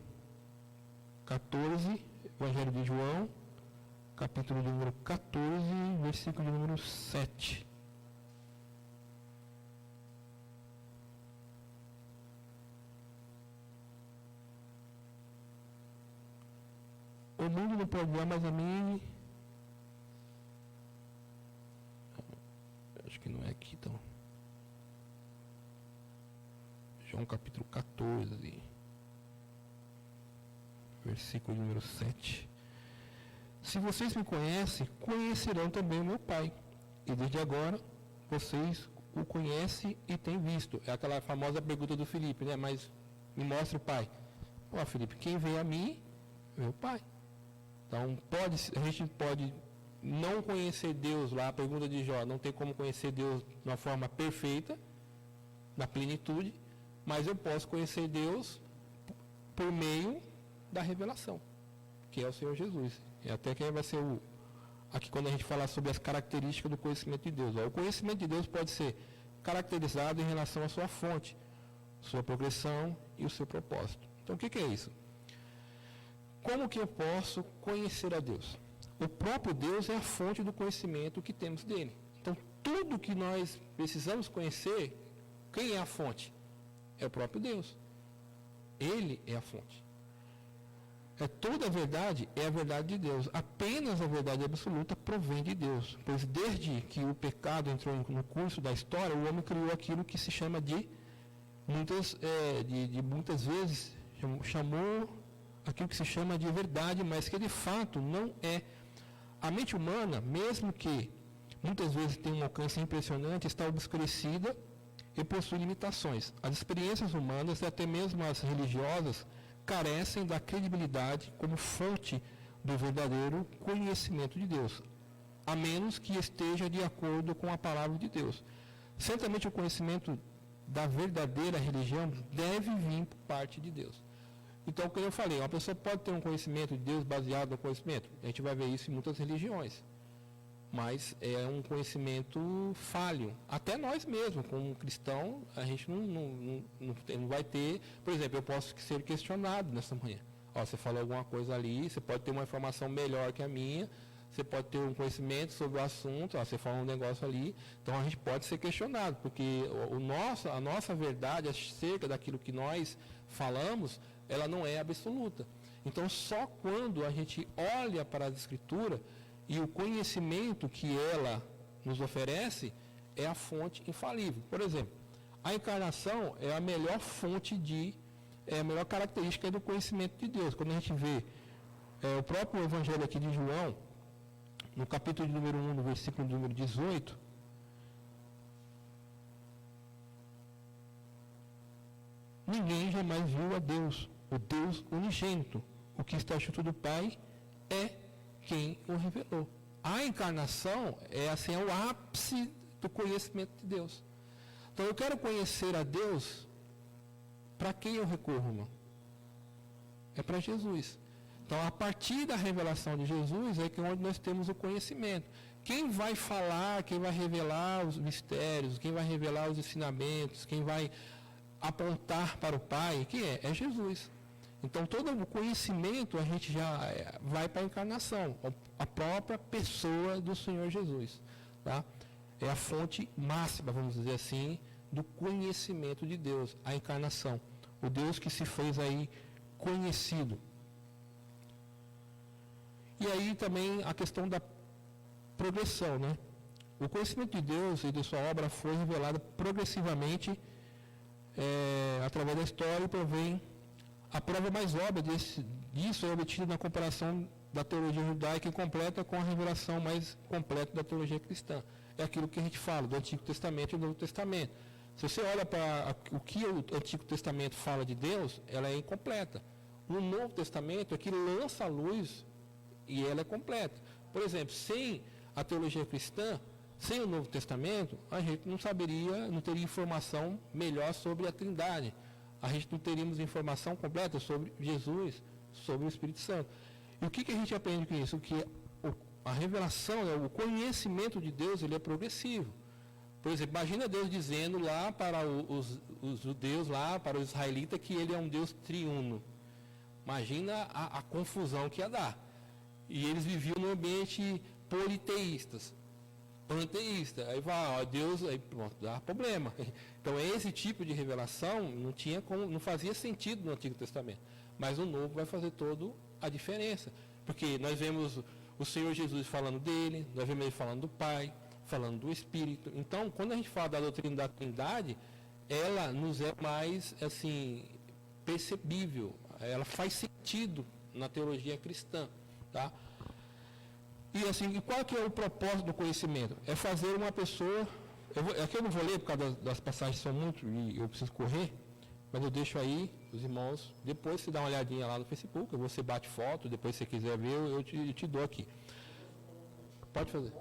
14, Evangelho de João, capítulo de número 14, versículo de número 7. O mundo não pode ver mais a mim. Acho que não é aqui, então. João capítulo 14, versículo número 7. Se vocês me conhecem, conhecerão também o meu Pai. E desde agora, vocês o conhecem e têm visto. É aquela famosa pergunta do Felipe, né? Mas me mostra o Pai. Ó, Felipe, quem vem a mim, vê o Pai. Então, a gente pode não conhecer Deus lá, a pergunta de Jó, não tem como conhecer Deus de uma forma perfeita, na plenitude, mas eu posso conhecer Deus por meio da revelação, que é o Senhor Jesus. E até que vai ser aqui quando a gente falar sobre as características do conhecimento de Deus. O conhecimento de Deus pode ser caracterizado em relação à sua fonte, sua progressão e o seu propósito. Então, o que é isso? Como que eu posso conhecer a Deus? O próprio Deus é a fonte do conhecimento que temos dele. Então, tudo que nós precisamos conhecer, quem é a fonte? É o próprio Deus. Ele é a fonte. Toda a verdade é a verdade de Deus. Apenas a verdade absoluta provém de Deus. Pois desde que o pecado entrou no curso da história, o homem criou aquilo que se chama muitas vezes, chamou aquilo que se chama de verdade, mas que de fato não é. A mente humana, mesmo que muitas vezes tenha um alcance impressionante, está obscurecida e possui limitações. As experiências humanas, e até mesmo as religiosas, carecem da credibilidade como fonte do verdadeiro conhecimento de Deus, a menos que esteja de acordo com a palavra de Deus. Certamente o conhecimento da verdadeira religião deve vir por parte de Deus. Então, como eu falei, uma pessoa pode ter um conhecimento de Deus baseado no conhecimento. A gente vai ver isso em muitas religiões. Mas é um conhecimento falho. Até nós mesmos, como cristão, a gente não vai ter... Por exemplo, eu posso ser questionado nessa manhã. Você falou alguma coisa ali, você pode ter uma informação melhor que a minha, você pode ter um conhecimento sobre o assunto, você falou um negócio ali, então a gente pode ser questionado, porque a nossa verdade acerca daquilo que nós falamos, ela não é absoluta. Então, só quando a gente olha para a Escritura e o conhecimento que ela nos oferece é a fonte infalível. Por exemplo, a encarnação é a melhor fonte é a melhor característica do conhecimento de Deus. Quando a gente vê o próprio Evangelho aqui de João, no capítulo de número 1, no versículo de número 18, ninguém jamais viu a Deus, o Deus unigênito. O que está junto do Pai é quem o revelou. A encarnação é assim, é o ápice do conhecimento de Deus. Então eu quero conhecer a Deus, para quem eu recorro, irmão? É para Jesus. Então, a partir da revelação de Jesus é que onde nós temos o conhecimento. Quem vai falar, quem vai revelar os mistérios, quem vai revelar os ensinamentos, quem vai apontar para o Pai, quem é? É Jesus. Então, todo o conhecimento a gente já vai para a encarnação, a própria pessoa do Senhor Jesus. Tá? É a fonte máxima, vamos dizer assim, do conhecimento de Deus, a encarnação. O Deus que se fez aí conhecido. E aí também a questão da progressão, né? O conhecimento de Deus e de sua obra foi revelado progressivamente através da história e provém a prova mais óbvia disso é obtida na comparação da teologia judaica incompleta com a revelação mais completa da teologia cristã. É aquilo que a gente fala do Antigo Testamento e do Novo Testamento. Se você olha para o que o Antigo Testamento fala de Deus, ela é incompleta. No Novo Testamento é que lança a luz e ela é completa. Por exemplo, sem a teologia cristã, sem o Novo Testamento, a gente não teria informação melhor sobre a Trindade. A gente não teríamos informação completa sobre Jesus, sobre o Espírito Santo. E o que a gente aprende com isso? Que a revelação, o conhecimento de Deus, ele é progressivo. Por exemplo, imagina Deus dizendo lá para os judeus, lá para os israelitas, que ele é um Deus triuno. Imagina a confusão que ia dar. E eles viviam num ambiente politeístas, panteísta. Aí vai, Deus, aí pronto, dá problema. Então esse tipo de revelação não fazia sentido no Antigo Testamento. Mas o Novo vai fazer toda a diferença. Porque nós vemos o Senhor Jesus falando dele, nós vemos ele falando do Pai, falando do Espírito. Então, quando a gente fala da doutrina da Trindade, ela nos é mais assim percebível, ela faz sentido na teologia cristã. Tá? E assim, qual que é o propósito do conhecimento? É fazer uma pessoa... Aqui eu não vou ler, por causa das passagens são muito e eu preciso correr, mas eu deixo aí, os irmãos, depois você dá uma olhadinha lá no Facebook, você bate foto, depois se você quiser ver, eu te dou aqui. Pode fazer.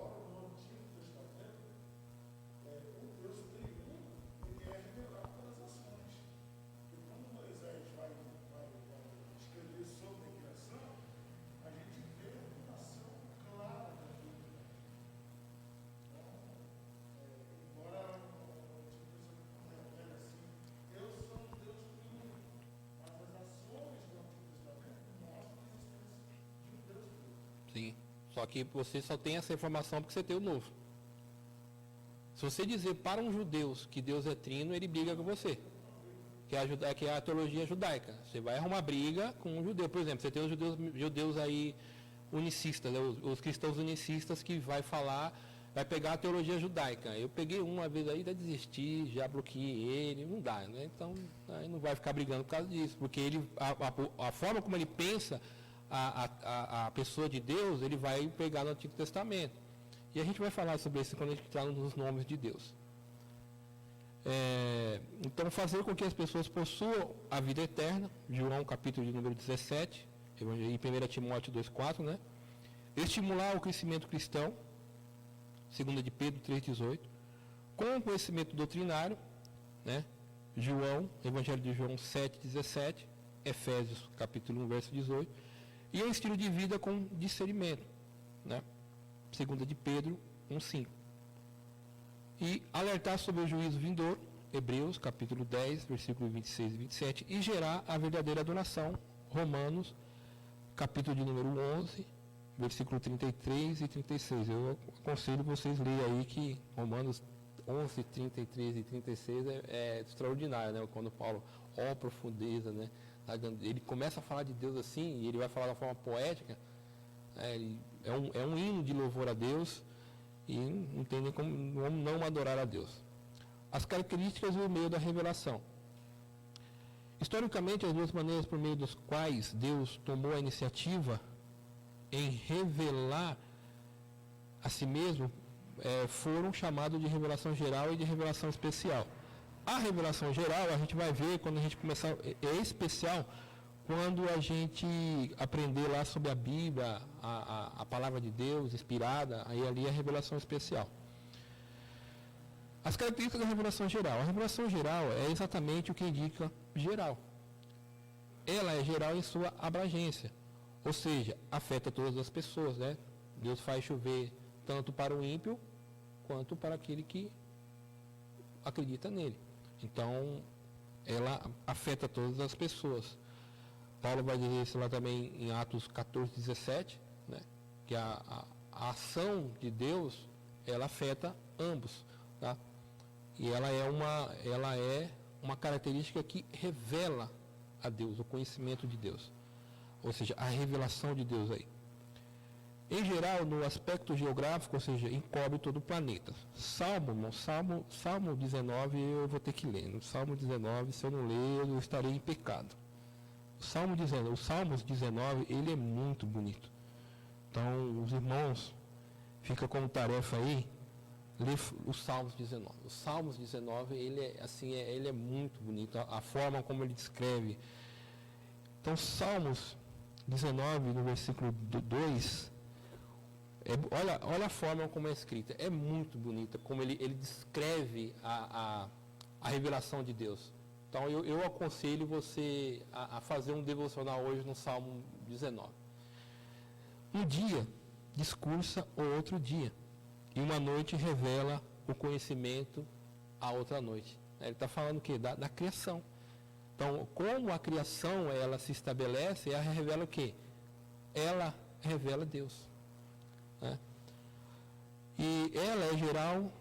Sim. Só que você só tem essa informação porque você tem o Novo. Se você dizer para um judeu que Deus é trino, ele briga com você. Que é a teologia judaica. Você vai arrumar briga com um judeu. Por exemplo, você tem os judeus aí unicistas, né? Os cristãos unicistas que vai pegar a teologia judaica. Eu peguei uma vez aí, desisti, já bloqueei ele, não dá, né? Então, aí não vai ficar brigando por causa disso, porque a forma como ele pensa, a pessoa de Deus, ele vai pegar no Antigo Testamento. E a gente vai falar sobre isso quando a gente entrar nos nomes de Deus. Então, fazer com que as pessoas possuam a vida eterna, João capítulo de número 17, em 1 Timóteo 2,4, né? Estimular o crescimento cristão, 2 de Pedro 3,18, com o conhecimento doutrinário, né? Evangelho de João 7,17, Efésios capítulo 1, verso 18, e um estilo de vida com discernimento, né? 2 de Pedro 1,5. E alertar sobre o juízo vindouro, Hebreus capítulo 10, versículos 26 e 27, e gerar a verdadeira adoração, Romanos capítulo de número 11, versículo 33 e 36. Eu aconselho vocês lerem aí que Romanos 11, 33 e 36 é extraordinário, né? Quando Paulo, profundeza, né? Ele começa a falar de Deus assim, e ele vai falar de uma forma poética, é um hino de louvor a Deus, e não tem nem como não adorar a Deus. As características e o meio da revelação. Historicamente, as duas maneiras por meio das quais Deus tomou a iniciativa em revelar a si mesmo foram chamados de revelação geral e de revelação especial. A revelação geral, a gente vai ver quando a gente começar, é especial quando a gente aprender lá sobre a Bíblia, a palavra de Deus inspirada, aí ali é a revelação especial. As características da revelação geral. A revelação geral é exatamente o que indica geral. Ela é geral em sua abrangência, ou seja, afeta todas as pessoas, né? Deus faz chover tanto para o ímpio quanto para aquele que acredita nele. Então, ela afeta todas as pessoas. Paulo vai dizer isso lá também em Atos 14, 17, né? Que a ação de Deus, ela afeta ambos, tá? E ela é uma característica que revela a Deus, o conhecimento de Deus. Ou seja, a revelação de Deus aí. Em geral, no aspecto geográfico, ou seja, encobre todo o planeta. Salmo 19 eu vou ter que ler. No Salmo 19, se eu não ler, eu estarei em pecado. O Salmos 19, ele é muito bonito. Então, os irmãos, fica como tarefa aí, ler os Salmos 19. O Salmos 19, ele é muito bonito, a forma como ele descreve. Então, Salmos 19, no versículo 2, olha a forma como é escrita, é muito bonita, como ele descreve a revelação de Deus. Então, eu aconselho você a fazer um devocional hoje no Salmo 19. Um dia discursa o outro dia, e uma noite revela o conhecimento a outra noite. Ele está falando o quê? Da criação. Então, como a criação ela se estabelece, ela revela o quê? Ela revela Deus. Né? E ela é geral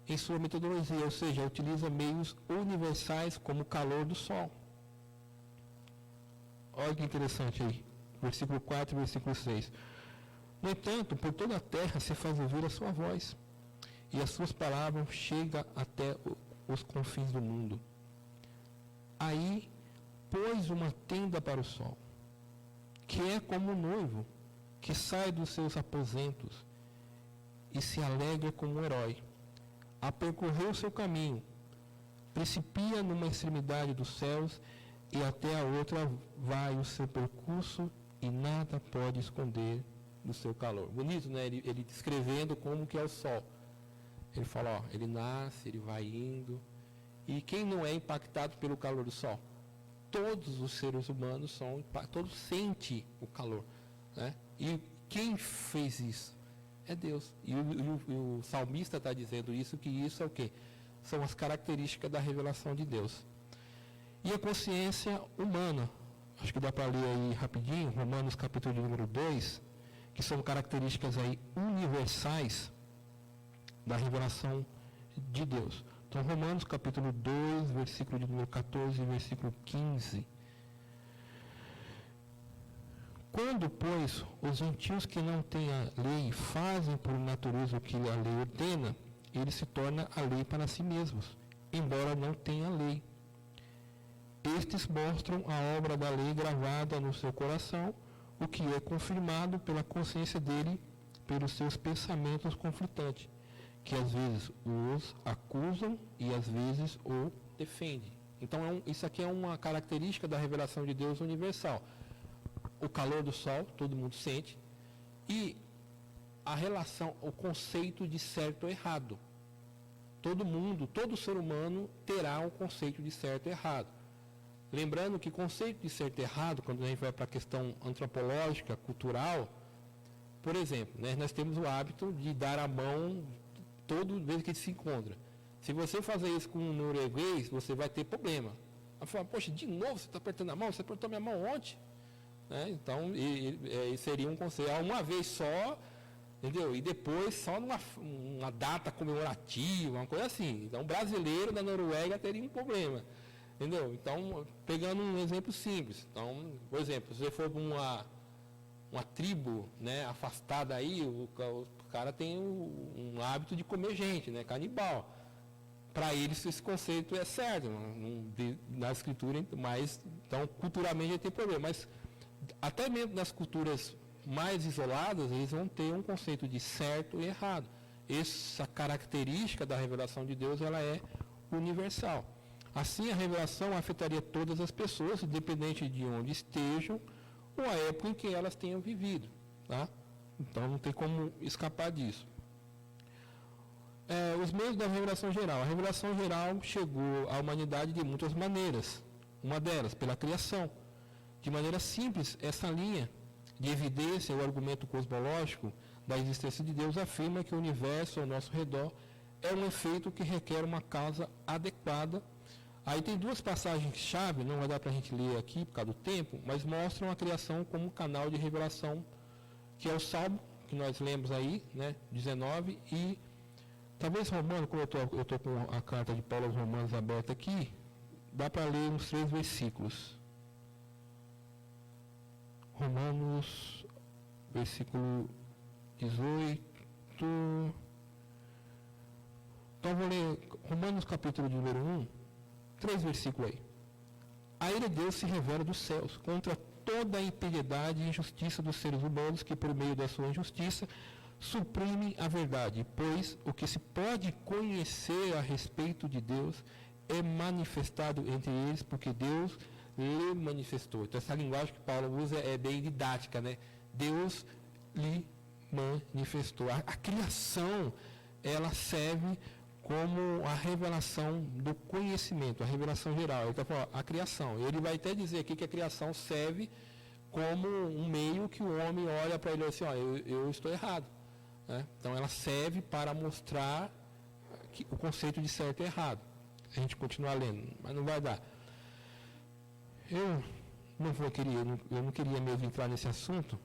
em sua metodologia, ou seja, utiliza meios universais como o calor do sol. Olha que interessante aí, versículo 4 e versículo 6. No entanto, por toda a terra se faz ouvir a sua voz, e as suas palavras chegam até os confins do mundo. Aí pôs uma tenda para o sol, que é como um noivo, que sai dos seus aposentos e se alegra como um herói. A percorrer o seu caminho, principia numa extremidade dos céus e até a outra vai o seu percurso e nada pode esconder do seu calor. Bonito, né? Ele descrevendo como que é o sol. Ele fala, ele nasce, ele vai indo. E quem não é impactado pelo calor do sol? Todos os seres humanos todos sentem o calor, né? E quem fez isso? É Deus. E o salmista está dizendo isso, que isso é o quê? São as características da revelação de Deus. E a consciência humana, acho que dá para ler aí rapidinho, Romanos capítulo de número 2, que são características aí universais da revelação de Deus. Então, Romanos capítulo 2, versículo de número 14 e versículo 15. Quando, pois, os gentios que não têm a lei fazem por natureza o que a lei ordena, ele se torna a lei para si mesmos, embora não tenha lei. Estes mostram a obra da lei gravada no seu coração, o que é confirmado pela consciência dele, pelos seus pensamentos conflitantes, que às vezes os acusam e às vezes o defendem. Então, isso aqui é uma característica da revelação de Deus universal. O calor do sol, todo mundo sente, e a relação, o conceito de certo ou errado. Todo ser humano terá um conceito de certo e errado. Lembrando que conceito de certo e errado, quando a gente vai para a questão antropológica, cultural, por exemplo, né, nós temos o hábito de dar a mão toda vez que a gente se encontra. Se você fazer isso com um norueguês, você vai ter problema. Vai falar, poxa, de novo você está apertando a mão? Você apertou minha mão ontem? Né? Então, seria um conselho uma vez só, entendeu? E depois só numa data comemorativa, uma coisa assim. Então, o brasileiro da Noruega teria um problema, entendeu? Então, pegando um exemplo simples. Então, por exemplo, se você for para uma tribo, né, afastada aí, o cara tem um hábito de comer gente, né, canibal. Para eles esse conceito é certo, na escritura, mas então culturalmente tem problema. Mas até mesmo nas culturas mais isoladas, eles vão ter um conceito de certo e errado. Essa característica da revelação de Deus, ela é universal. Assim, a revelação afetaria todas as pessoas, independente de onde estejam ou a época em que elas tenham vivido. Tá? Então, não tem como escapar disso. Os meios da revelação geral. A revelação geral chegou à humanidade de muitas maneiras. Uma delas, pela criação. De maneira simples, essa linha de evidência, o argumento cosmológico da existência de Deus, afirma que o universo ao nosso redor é um efeito que requer uma causa adequada. Aí tem duas passagens-chave, não vai dar para a gente ler aqui por causa do tempo, mas mostram a criação como canal de revelação, que é o Salmo, que nós lemos aí, né, 19, e talvez Romano, como eu estou com a carta de Paulo aos Romanos aberta aqui, dá para ler uns 3 versículos. Romanos, versículo 18. Então vou ler Romanos capítulo número 1, 3 versículos aí. A ira de Deus se revela dos céus contra toda a impiedade e injustiça dos seres humanos que, por meio da sua injustiça, suprimem a verdade, pois o que se pode conhecer a respeito de Deus é manifestado entre eles, porque Deus lhe manifestou. Então, essa linguagem que Paulo usa é bem didática, né? Deus lhe manifestou. A criação, ela serve como a revelação do conhecimento, a revelação geral. Ele está falando, a criação. Ele vai até dizer aqui que a criação serve como um meio que o homem olha para ele e diz assim, ó, eu estou errado. Né? Então, ela serve para mostrar o conceito de certo e errado. A gente continua lendo, mas não vai dar. Eu não queria mesmo entrar nesse assunto,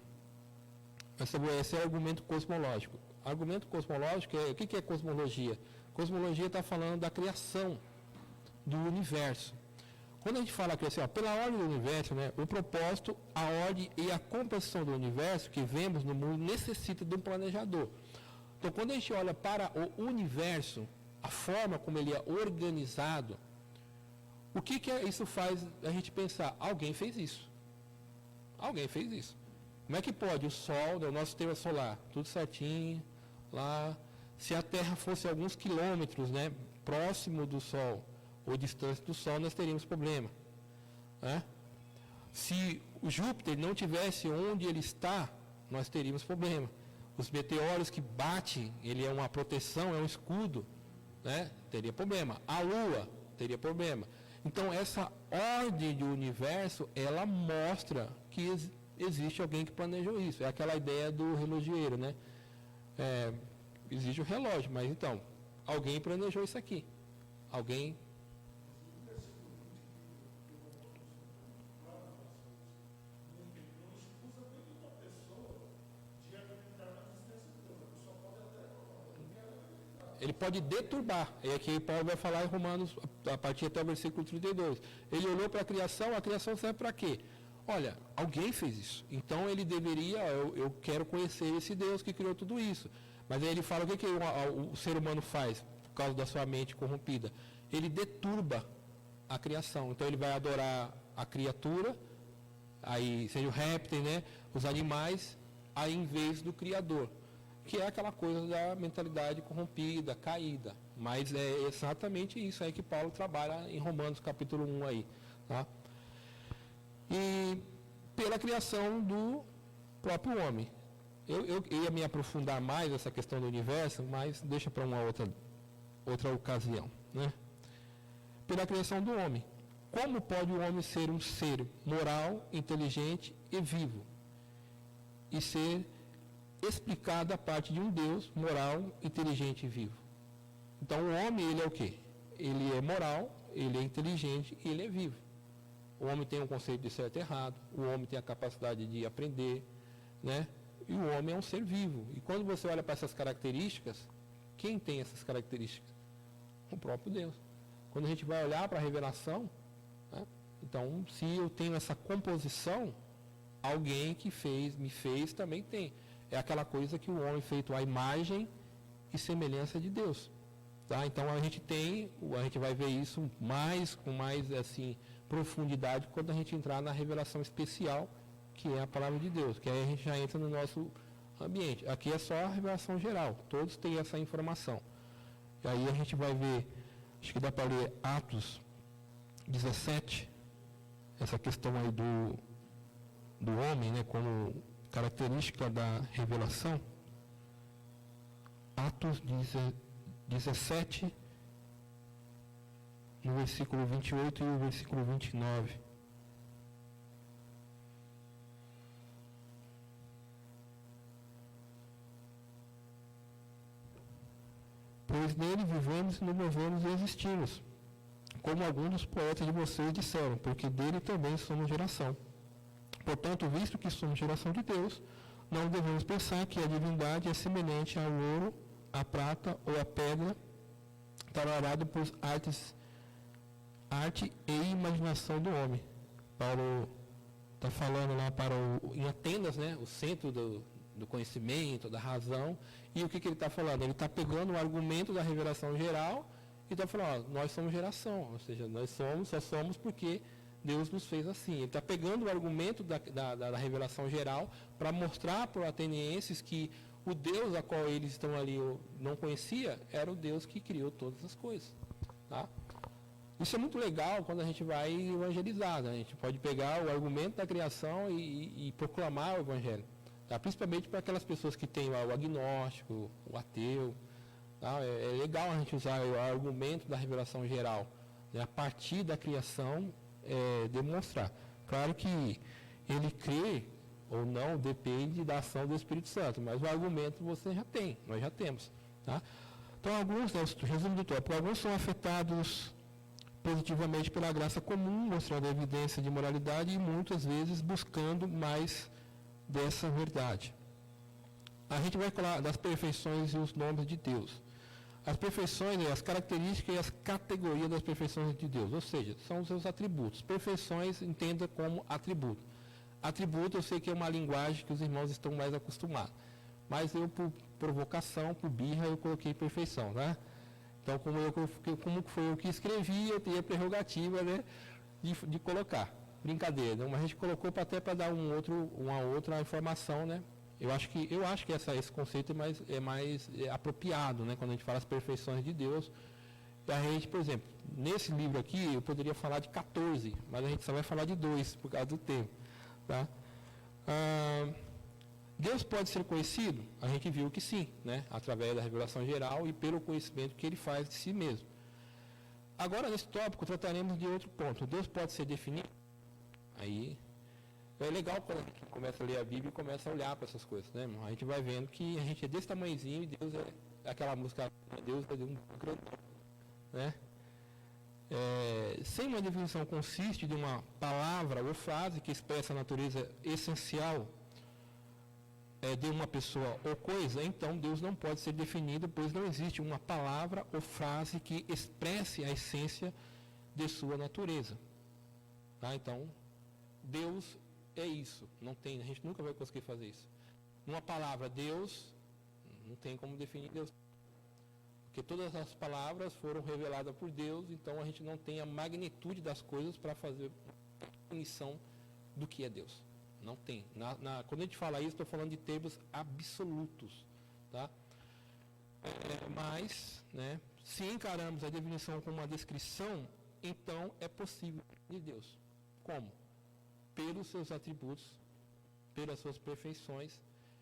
mas esse é o argumento cosmológico. Argumento cosmológico o que é cosmologia? Cosmologia está falando da criação do universo. Quando a gente fala que assim, pela ordem do universo, né, o propósito, a ordem e a composição do universo que vemos no mundo necessita de um planejador. Então, quando a gente olha para o universo, a forma como ele é organizado, o que isso faz a gente pensar? Alguém fez isso. Alguém fez isso. Como é que pode o Sol, o nosso sistema solar, tudo certinho, lá, se a Terra fosse alguns quilômetros, né, próximo do Sol, ou distante do Sol, nós teríamos problema. Né? Se o Júpiter não tivesse onde ele está, nós teríamos problema. Os meteoros que batem, ele é uma proteção, é um escudo, né? Teria problema. A Lua teria problema. Então, essa ordem do universo, ela mostra que existe alguém que planejou isso. É aquela ideia do relojoeiro, né? Existe o relógio, mas então, alguém planejou isso aqui. Alguém... Ele pode deturbar. É aqui Paulo vai falar em Romanos, a partir até o versículo 32. Ele olhou para a criação serve para quê? Olha, alguém fez isso. Então ele deveria, eu quero conhecer esse Deus que criou tudo isso. Mas aí ele fala o que o ser humano faz por causa da sua mente corrompida. Ele deturba a criação. Então ele vai adorar a criatura, aí seja o réptil, né, os animais, aí em vez do Criador. Que é aquela coisa da mentalidade corrompida, caída. Mas é exatamente isso aí que Paulo trabalha em Romanos capítulo 1 aí. Tá? E pela criação do próprio homem. Eu ia me aprofundar mais nessa questão do universo, mas deixa para uma outra ocasião. Né? Pela criação do homem. Como pode o homem ser um ser moral, inteligente e vivo? E ser explicado a parte de um Deus moral, inteligente e vivo. Então o homem, ele é o quê? Ele é moral, ele é inteligente e ele é vivo. O homem tem um conceito de certo e errado, o homem tem a capacidade de aprender, né? E o homem é um ser vivo. E quando você olha para essas características, quem tem essas características? O próprio Deus. Quando a gente vai olhar para a revelação, né? Então, se eu tenho essa composição, alguém que me fez, também tem. É aquela coisa que o homem feito à imagem e semelhança de Deus. Tá? Então a gente vai ver isso com mais assim, profundidade quando a gente entrar na revelação especial, que é a palavra de Deus, que aí a gente já entra no nosso ambiente. Aqui é só a revelação geral, todos têm essa informação. E aí a gente vai ver, acho que dá para ler Atos 17, essa questão aí do homem, né, como característica da revelação. Atos 17, no versículo 28 e o versículo 29. Pois nele vivemos e nos movemos e existimos, como alguns dos poetas de vocês disseram, porque dele também somos geração. Portanto, visto que somos geração de Deus, não devemos pensar que a divindade é semelhante ao ouro, à prata ou à pedra, trabalhado por arte e imaginação do homem. Paulo está falando lá em Atenas, né, o centro do conhecimento, da razão, e o que ele está falando? Ele está pegando o argumento da revelação geral e está falando, ó, nós somos geração, ou seja, só somos porque Deus nos fez assim. Ele está pegando o argumento da revelação geral para mostrar para os atenienses que o Deus a qual eles estão ali não conhecia era o Deus que criou todas as coisas. Tá? Isso é muito legal quando a gente vai evangelizar. Né? A gente pode pegar o argumento da criação e proclamar o evangelho. Tá? Principalmente para aquelas pessoas que têm o agnóstico, o ateu. Tá? É legal a gente usar o argumento da revelação geral. Né? A partir da criação, demonstrar. Claro que ele crê ou não depende da ação do Espírito Santo, mas o argumento você já tem, nós já temos. Tá? Então, alguns, resumo do tópico, alguns são afetados positivamente pela graça comum, mostrando a evidência de moralidade e muitas vezes buscando mais dessa verdade. A gente vai falar das perfeições e os nomes de Deus. As perfeições, as características e as categorias das perfeições de Deus, ou seja, são os seus atributos. Perfeições, entenda como atributo. Atributo, eu sei que é uma linguagem que os irmãos estão mais acostumados, mas eu, por provocação, por birra, eu coloquei perfeição, né? Então, como foi eu que escrevi, eu tenho a prerrogativa, né, de colocar. Brincadeira, né? Mas a gente colocou até para dar uma outra informação, né? Eu acho que esse conceito é mais apropriado, né? Quando a gente fala as perfeições de Deus. E a gente, por exemplo, nesse livro aqui, eu poderia falar de 14, mas a gente só vai falar de 2, por causa do tempo. Tá? Deus pode ser conhecido? A gente viu que sim, né? Através da revelação geral e pelo conhecimento que ele faz de si mesmo. Agora, nesse tópico, trataremos de outro ponto. Deus pode ser definido? Aí, é legal quando a gente começa a ler a Bíblia e começa a olhar para essas coisas, né, irmão? A gente vai vendo que a gente é desse tamanhozinho e Deus é aquela música, Deus é de um grande, né? Sem uma definição consiste de uma palavra ou frase que expressa a natureza essencial de uma pessoa ou coisa, então Deus não pode ser definido, pois não existe uma palavra ou frase que expresse a essência de sua natureza. Tá? Então, Deus é isso. A gente nunca vai conseguir fazer isso. Uma palavra, Deus, não tem como definir Deus. Porque todas as palavras foram reveladas por Deus, então a gente não tem a magnitude das coisas para fazer a definição do que é Deus. Não tem. Quando a gente fala isso, estou falando de termos absolutos. Tá? Mas, né, se encaramos a definição como uma descrição, então é possível de Deus. Como? Pelos seus atributos, pelas suas perfeições,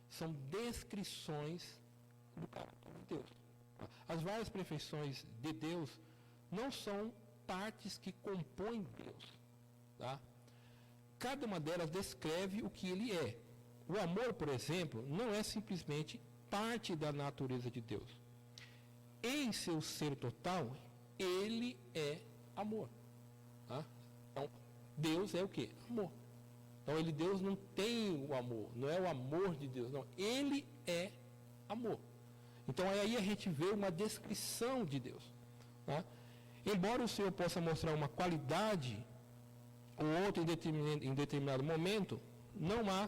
são descrições do caráter de Deus. As várias perfeições de Deus não são partes que compõem Deus. Tá? Cada uma delas descreve o que ele é. O amor, por exemplo, não é simplesmente parte da natureza de Deus. Em seu ser total, ele é amor. Tá? Então, Deus é o quê? Amor. Então, Deus não tem o amor, não é o amor de Deus, não. Ele é amor. Então, aí a gente vê uma descrição de Deus. Tá? Embora o Senhor possa mostrar uma qualidade ou outra em determinado momento, Não há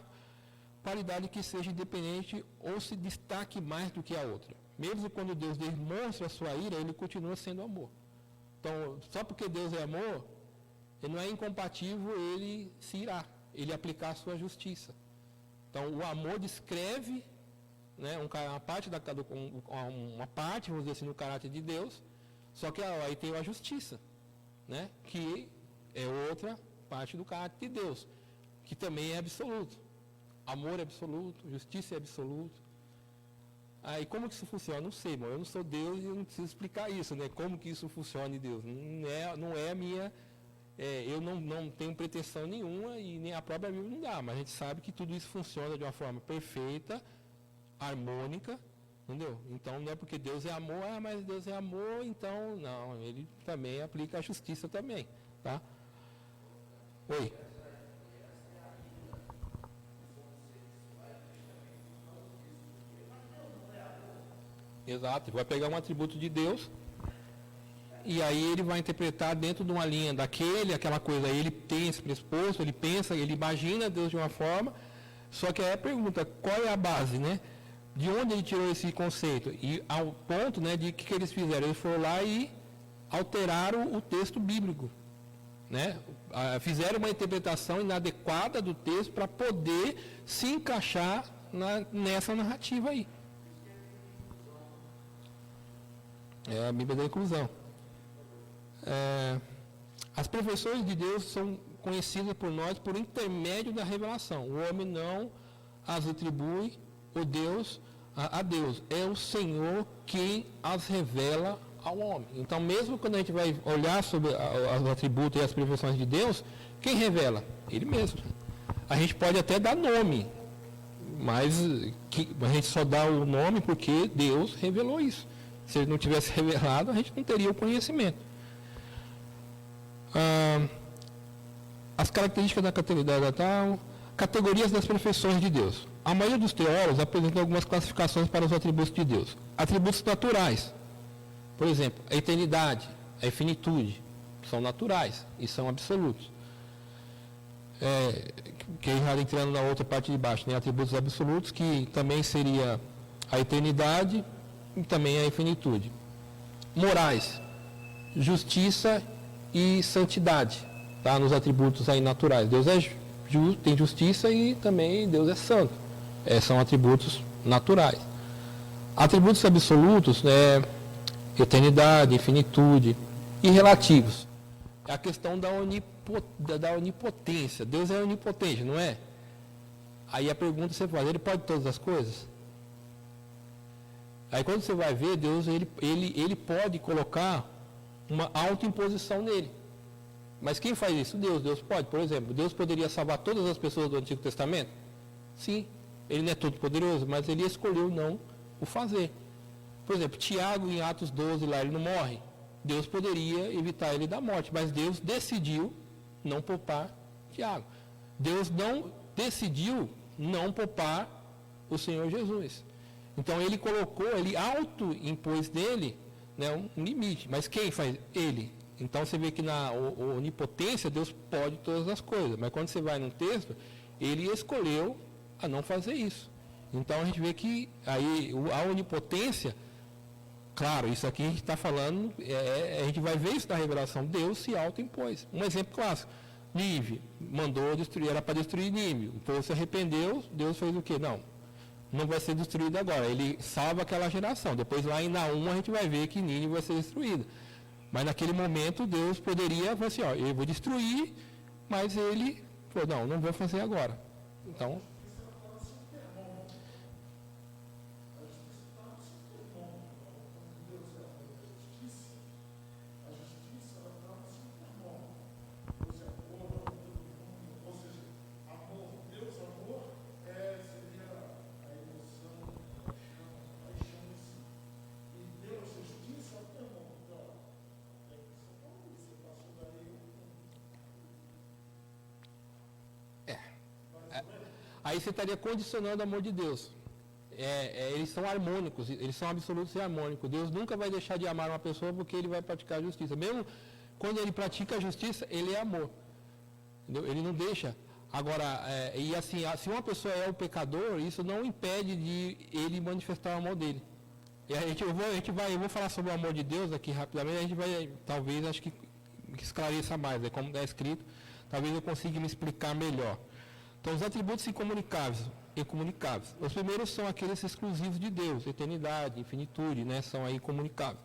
qualidade que seja independente ou se destaque mais do que a outra. Mesmo quando Deus demonstra a sua ira, ele continua sendo amor. Então, só porque Deus é amor, ele não é incompatível ele se irar, ele aplicar a sua justiça. Então, o amor descreve, né, uma parte, vamos dizer assim, no caráter de Deus, só que aí tem a justiça, né, que é outra parte do caráter de Deus, que também é absoluto. Amor é absoluto, justiça é absoluto. Aí como que isso funciona? Não sei, irmão. Eu não sou Deus e eu não preciso explicar isso, né? Como que isso funciona em Deus? Não é a minha... eu não tenho pretensão nenhuma e nem a própria Bíblia não dá, mas a gente sabe que tudo isso funciona de uma forma perfeita, harmônica, entendeu? Então não é porque Deus é amor, mas Deus é amor, então não, ele também aplica a justiça também, tá? Oi? Exato, vai pegar um atributo de Deus e aí ele vai interpretar dentro de uma linha aquela coisa, aí ele tem esse pressuposto, ele pensa, ele imagina Deus de uma forma, só que aí a pergunta, qual é a base, né? De onde ele tirou esse conceito? E ao ponto, né, de que eles fizeram? Eles foram lá e alteraram o texto bíblico, né? Fizeram uma interpretação inadequada do texto para poder se encaixar nessa narrativa aí. É a Bíblia da inclusão. As perfeições de Deus são conhecidas por nós por intermédio da revelação. O homem não as atribui a Deus. É o Senhor quem as revela ao homem. Então, mesmo quando a gente vai olhar sobre os atributos e as perfeições de Deus, quem revela? Ele mesmo. A gente pode até dar nome, mas a gente só dá o nome porque Deus revelou isso. Se ele não tivesse revelado, a gente não teria o conhecimento. As características da categorias das perfeições de Deus. A maioria dos teólogos apresenta algumas classificações para os atributos de Deus. Atributos naturais. Por exemplo, a eternidade, a infinitude, são naturais e são absolutos. Que já entrando na outra parte de baixo, né? Atributos absolutos, que também seria a eternidade e também a infinitude. Morais, justiça e santidade, tá? Nos atributos aí naturais. Deus tem justiça e também Deus é santo. São atributos naturais. Atributos absolutos, eternidade, infinitude e relativos. É a questão da onipotência. Deus é onipotente, não é? Aí a pergunta você faz, ele pode todas as coisas? Aí quando você vai ver, Deus ele pode colocar uma autoimposição nele. Mas quem faz isso? Deus pode. Por exemplo, Deus poderia salvar todas as pessoas do Antigo Testamento? Sim, ele não é todo poderoso, mas ele escolheu não o fazer. Por exemplo, Tiago em Atos 12, lá ele não morre. Deus poderia evitar ele da morte, mas Deus decidiu não poupar Tiago. Deus não decidiu não poupar o Senhor Jesus. Então ele autoimpôs nele, né, um limite. Mas quem faz? Ele. Então você vê que na onipotência Deus pode todas as coisas. Mas quando você vai num texto, ele escolheu a não fazer isso. Então a gente vê que aí a onipotência, claro, isso aqui a gente está falando, a gente vai ver isso na revelação, Deus se autoimpôs. Um exemplo clássico, Nínive, mandou destruir, era para destruir Nínive. O povo se arrependeu, Deus fez o quê? Não vai ser destruído agora. Ele salva aquela geração. Depois lá em Naum a gente vai ver que Nínive vai ser destruída. Mas naquele momento Deus poderia falar assim, eu vou destruir, mas ele falou, não vou fazer agora. Então... Aí você estaria condicionando o amor de Deus. Eles são harmônicos, eles são absolutos e harmônicos. Deus nunca vai deixar de amar uma pessoa porque ele vai praticar a justiça. Mesmo quando ele pratica a justiça, ele é amor. Entendeu? Ele não deixa Agora, e assim, se uma pessoa é um pecador, isso não impede de ele manifestar o amor dele. E eu vou falar sobre o amor de Deus aqui rapidamente, a gente vai, talvez, acho que esclareça mais, como está escrito, talvez eu consiga me explicar melhor. Então, os atributos incomunicáveis e comunicáveis. Os primeiros são aqueles exclusivos de Deus, eternidade, infinitude, né, são aí comunicáveis.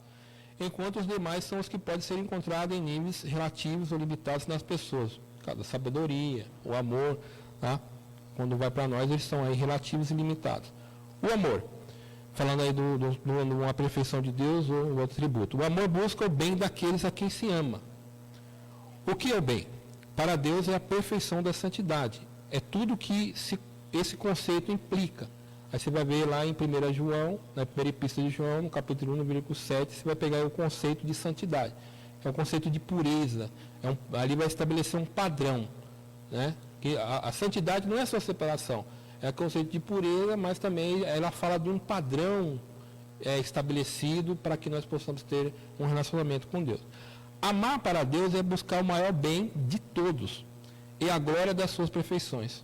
Enquanto os demais são os que podem ser encontrados em níveis relativos ou limitados nas pessoas. A sabedoria, o amor, tá? Quando vai para nós, eles são aí relativos e limitados. O amor, falando aí de uma perfeição de Deus ou outro atributo. O amor busca o bem daqueles a quem se ama. O que é o bem? Para Deus é a perfeição da santidade. É tudo que esse conceito implica. Aí você vai ver lá em 1 João, na primeira epístola de João, no capítulo 1, no versículo 7, você vai pegar o conceito de santidade. É um conceito de pureza. Ali vai estabelecer um padrão. Né? Que a santidade não é só separação. É o conceito de pureza, mas também ela fala de um padrão estabelecido para que nós possamos ter um relacionamento com Deus. Amar para Deus é buscar o maior bem de todos e a glória das suas perfeições.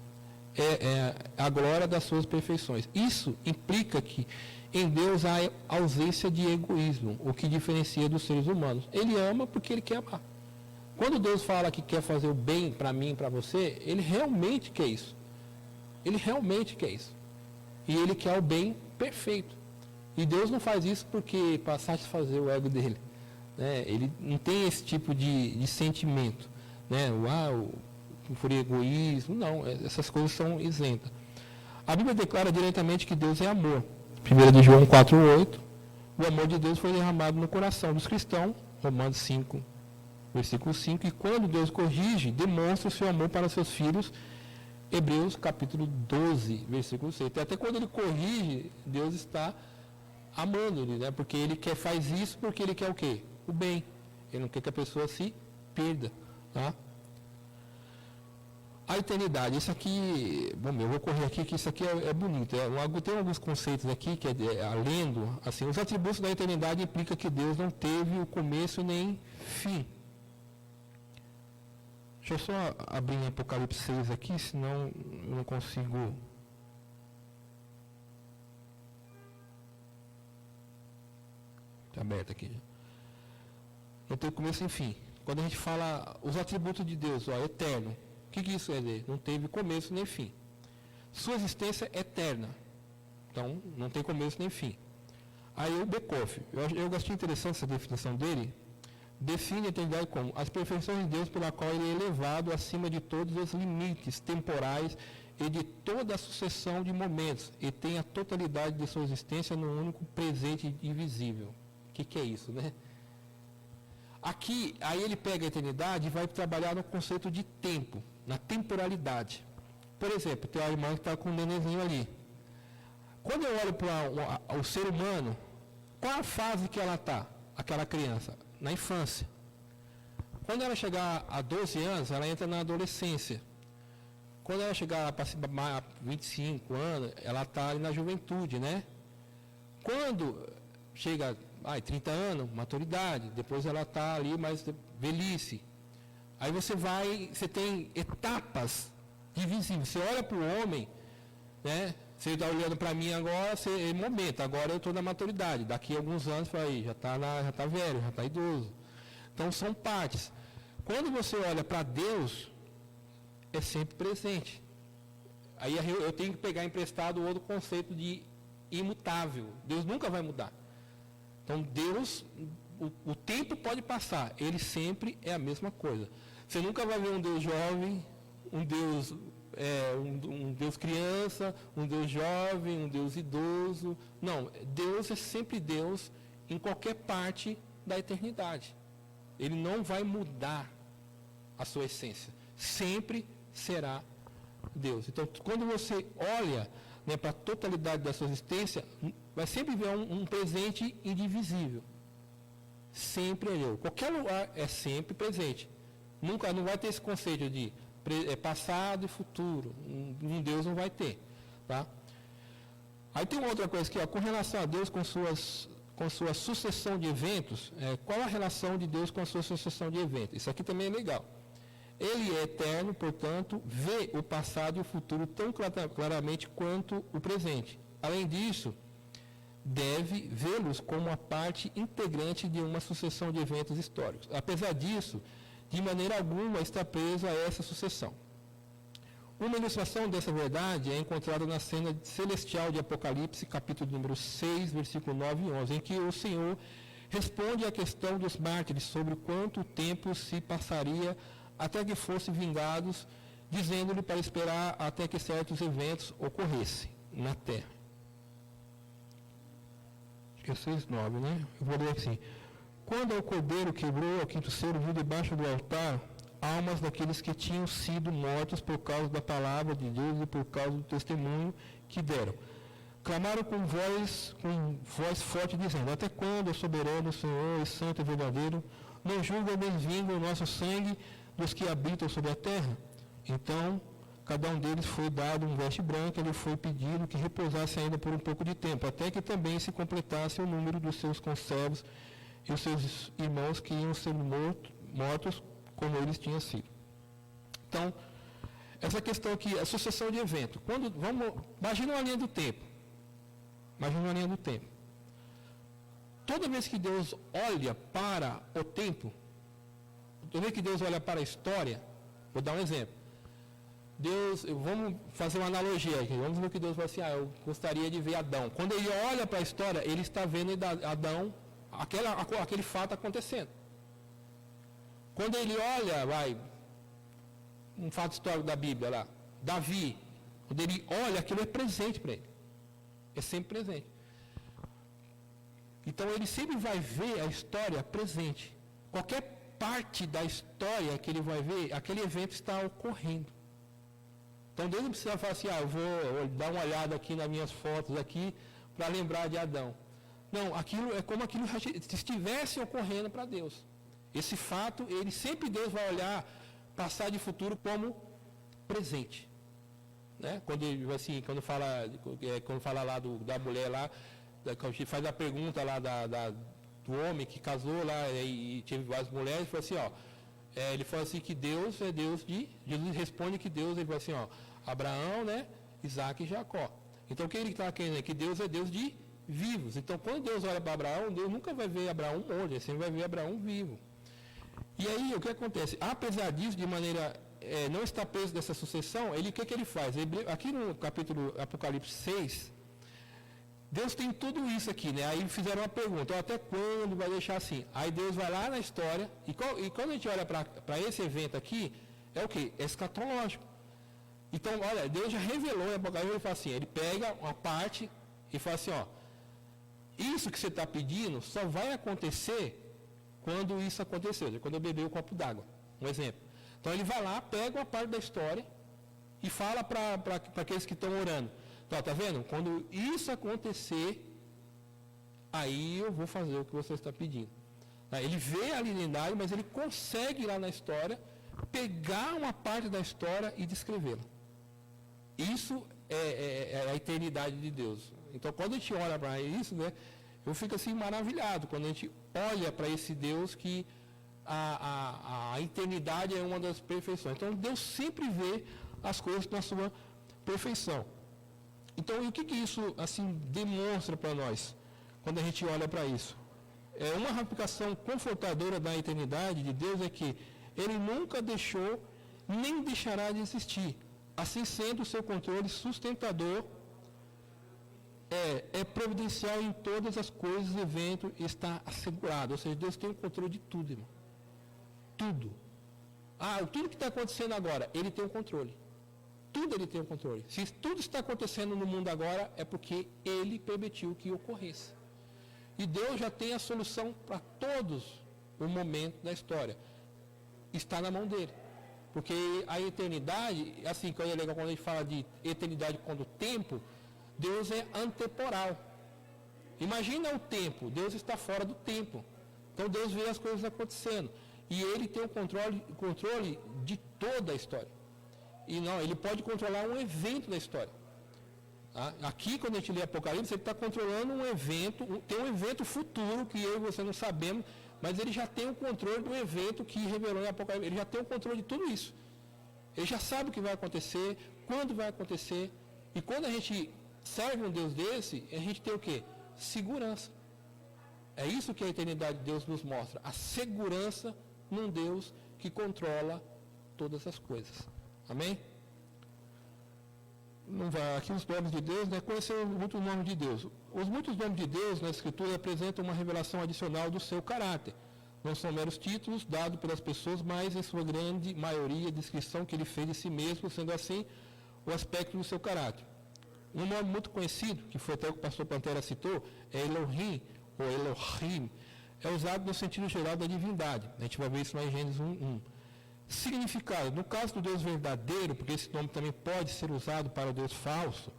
A glória das suas perfeições. Isso implica que em Deus há ausência de egoísmo, o que diferencia dos seres humanos. Ele ama porque ele quer amar. Quando Deus fala que quer fazer o bem para mim e para você, ele realmente quer isso. Ele realmente quer isso. E ele quer o bem perfeito. E Deus não faz isso porque para satisfazer o ego dele. Né? Ele não tem esse tipo de sentimento. Né? Por egoísmo, não. Essas coisas são isentas. A Bíblia declara diretamente que Deus é amor. 1 João 4,8. O amor de Deus foi derramado no coração dos cristãos. Romanos 5, versículo 5. E quando Deus corrige, demonstra o seu amor para seus filhos. Hebreus capítulo 12, versículo 6. Até quando ele corrige, Deus está amando ele, né? Porque ele faz isso porque ele quer o quê? O bem. Ele não quer que a pessoa se perda. Tá? A eternidade, isso aqui, bom, eu vou correr aqui, que isso aqui é bonito. Tem alguns conceitos aqui, que lendo, assim, os atributos da eternidade implicam que Deus não teve o começo nem fim. Deixa eu só abrir em Apocalipse 6 aqui, senão eu não consigo. Está aberto aqui. Não tem começo nem fim. Quando a gente fala os atributos de Deus, eterno. O que isso é? Não teve começo nem fim. Sua existência é eterna. Então, não tem começo nem fim. Aí o Bekoff, eu achei interessante essa definição dele. Define a eternidade como as perfeições de Deus pela qual ele é elevado acima de todos os limites temporais e de toda a sucessão de momentos e tem a totalidade de sua existência no único presente invisível. O que é isso, né? Aqui, aí ele pega a eternidade e vai trabalhar no conceito de tempo, na temporalidade. Por exemplo, tem uma irmã que está com um nenenzinho ali. Quando eu olho para o ser humano, qual a fase que ela está, aquela criança? Na infância. Quando ela chegar a 12 anos, ela entra na adolescência. Quando ela chegar para 25 anos, ela está ali na juventude, né? Quando chega 30 anos, maturidade, depois ela está ali mais velhice. Aí você tem etapas divisíveis. Você olha para o homem, né? Você está olhando para mim agora, momento, agora eu estou na maturidade. Daqui a alguns anos, já está velho, já está idoso. Então são partes. Quando você olha para Deus, é sempre presente. Aí eu tenho que pegar emprestado outro conceito de imutável. Deus nunca vai mudar. Então Deus, o tempo pode passar, ele sempre é a mesma coisa. Você nunca vai ver um Deus jovem, um Deus criança, um Deus jovem, um Deus idoso. Não, Deus é sempre Deus em qualquer parte da eternidade. Ele não vai mudar a sua essência. Sempre será Deus. Então, quando você olha, né, para a totalidade da sua existência, vai sempre ver um presente indivisível. Sempre é eu. Qualquer lugar é sempre presente. Nunca, não vai ter esse conceito de passado e futuro. Um Deus não vai ter. Tá? Aí tem uma outra coisa aqui, com relação a Deus, com sua sucessão de eventos, qual a relação de Deus com a sua sucessão de eventos? Isso aqui também é legal. Ele é eterno, portanto, vê o passado e o futuro tão claramente quanto o presente. Além disso, deve vê-los como uma parte integrante de uma sucessão de eventos históricos. Apesar disso, de maneira alguma está preso a essa sucessão. Uma ilustração dessa verdade é encontrada na cena celestial de Apocalipse, capítulo número 6, versículo 9 e 11, em que o Senhor responde à questão dos mártires sobre quanto tempo se passaria até que fossem vingados, dizendo-lhe para esperar até que certos eventos ocorressem na terra. Acho que é 6:9, né? Eu vou ler assim. Quando o cordeiro quebrou o quinto selo, viu debaixo do altar almas daqueles que tinham sido mortos por causa da palavra de Deus e por causa do testemunho que deram. Clamaram com voz forte, dizendo: até quando, soberano, Senhor e santo e verdadeiro, não julga nem vinga o nosso sangue dos que habitam sobre a terra? Então, cada um deles foi dado um veste branca, e lhe foi pedido que repousasse ainda por um pouco de tempo, até que também se completasse o número dos seus conservos e os seus irmãos que iam ser mortos como eles tinham sido. Então, essa questão aqui, a sucessão de evento. Imagina uma linha do tempo. Imagina uma linha do tempo. Toda vez que Deus olha para o tempo, toda vez que Deus olha para a história, vou dar um exemplo. Vamos fazer uma analogia aqui. Vamos ver que Deus fala assim: eu gostaria de ver Adão. Quando ele olha para a história, ele está vendo Adão, aquele fato acontecendo. Quando ele olha, um fato histórico da Bíblia lá, Davi, quando ele olha, aquilo é presente para ele. É sempre presente. Então ele sempre vai ver a história presente. Qualquer parte da história que ele vai ver, aquele evento está ocorrendo. Então Deus não precisa falar assim: eu vou dar uma olhada aqui nas minhas fotos aqui para lembrar de Adão. Não, aquilo é como aquilo estivesse ocorrendo para Deus. Esse fato, sempre Deus vai olhar passado e futuro como presente. Né? Quando fala lá da mulher lá, quando a gente faz a pergunta lá do homem que casou lá e teve várias mulheres, ele falou assim, ele fala assim que Deus é Deus Jesus responde que Deus, ele fala assim, Abraão, né, Isaac e Jacó. Então o que ele está querendo é que Deus é Deus de vivos. Então quando Deus olha para Abraão, Deus nunca vai ver Abraão morto, ele sempre vai ver Abraão vivo. E aí o que acontece? Apesar disso, de maneira não estar preso dessa sucessão, o que ele faz? Aqui no capítulo Apocalipse 6, Deus tem tudo isso aqui, né? Aí fizeram uma pergunta: até quando vai deixar assim? Aí Deus vai lá na história, e quando a gente olha para esse evento aqui, é o quê? É escatológico. Então, olha, Deus já revelou em Apocalipse, ele fala assim, ele pega uma parte e fala assim, isso que você está pedindo só vai acontecer quando isso aconteceu, quando eu beber o copo d'água, um exemplo. Então ele vai lá, pega uma parte da história e fala para aqueles que estão orando. Então, tá vendo? Quando isso acontecer, aí eu vou fazer o que você está pedindo. Ele vê a linearidade, mas ele consegue ir lá na história, pegar uma parte da história e descrevê-la. Isso é a eternidade de Deus. Então, quando a gente olha para isso, né, eu fico assim maravilhado, quando a gente olha para esse Deus que a eternidade é uma das perfeições. Então, Deus sempre vê as coisas na sua perfeição. Então, e o que isso assim demonstra para nós, quando a gente olha para isso? Uma ramificação confortadora da eternidade de Deus é que Ele nunca deixou, nem deixará de existir. Assim sendo, o seu controle sustentador é providencial em todas as coisas, evento está assegurado. Ou seja, Deus tem o controle de tudo, irmão. Tudo. Tudo que está acontecendo agora, Ele tem o controle. Tudo Ele tem o controle. Se tudo está acontecendo no mundo agora, é porque Ele permitiu que ocorresse. E Deus já tem a solução para todos os momentos da história. Está na mão dele. Porque a eternidade, assim, quando a gente fala de eternidade quando o tempo, Deus é antemporal. Imagina o tempo, Deus está fora do tempo. Então Deus vê as coisas acontecendo. E Ele tem o controle de toda a história. E não, Ele pode controlar um evento da história. Aqui, quando a gente lê Apocalipse, Ele está controlando um evento, tem um evento futuro que eu e você não sabemos, mas ele já tem o controle do evento que revelou em Apocalipse. Ele já tem o controle de tudo isso. Ele já sabe o que vai acontecer, quando vai acontecer. E quando a gente serve um Deus desse, a gente tem o quê? Segurança. É isso que a eternidade de Deus nos mostra. A segurança num Deus que controla todas as coisas. Amém? Não vai, aqui os nomes de Deus, né? Conhecer muitos nomes de Deus. Os muitos nomes de Deus na Escritura apresentam uma revelação adicional do seu caráter. Não são meros títulos dados pelas pessoas, mas em sua grande maioria descrição que ele fez de si mesmo, sendo assim o aspecto do seu caráter. Um nome muito conhecido, que foi até o que o pastor Pantera citou, é Elohim, ou Elohim, é usado no sentido geral da divindade. A gente vai ver isso lá em Gênesis 1:1. Significado, no caso do Deus verdadeiro, porque esse nome também pode ser usado para o Deus falso,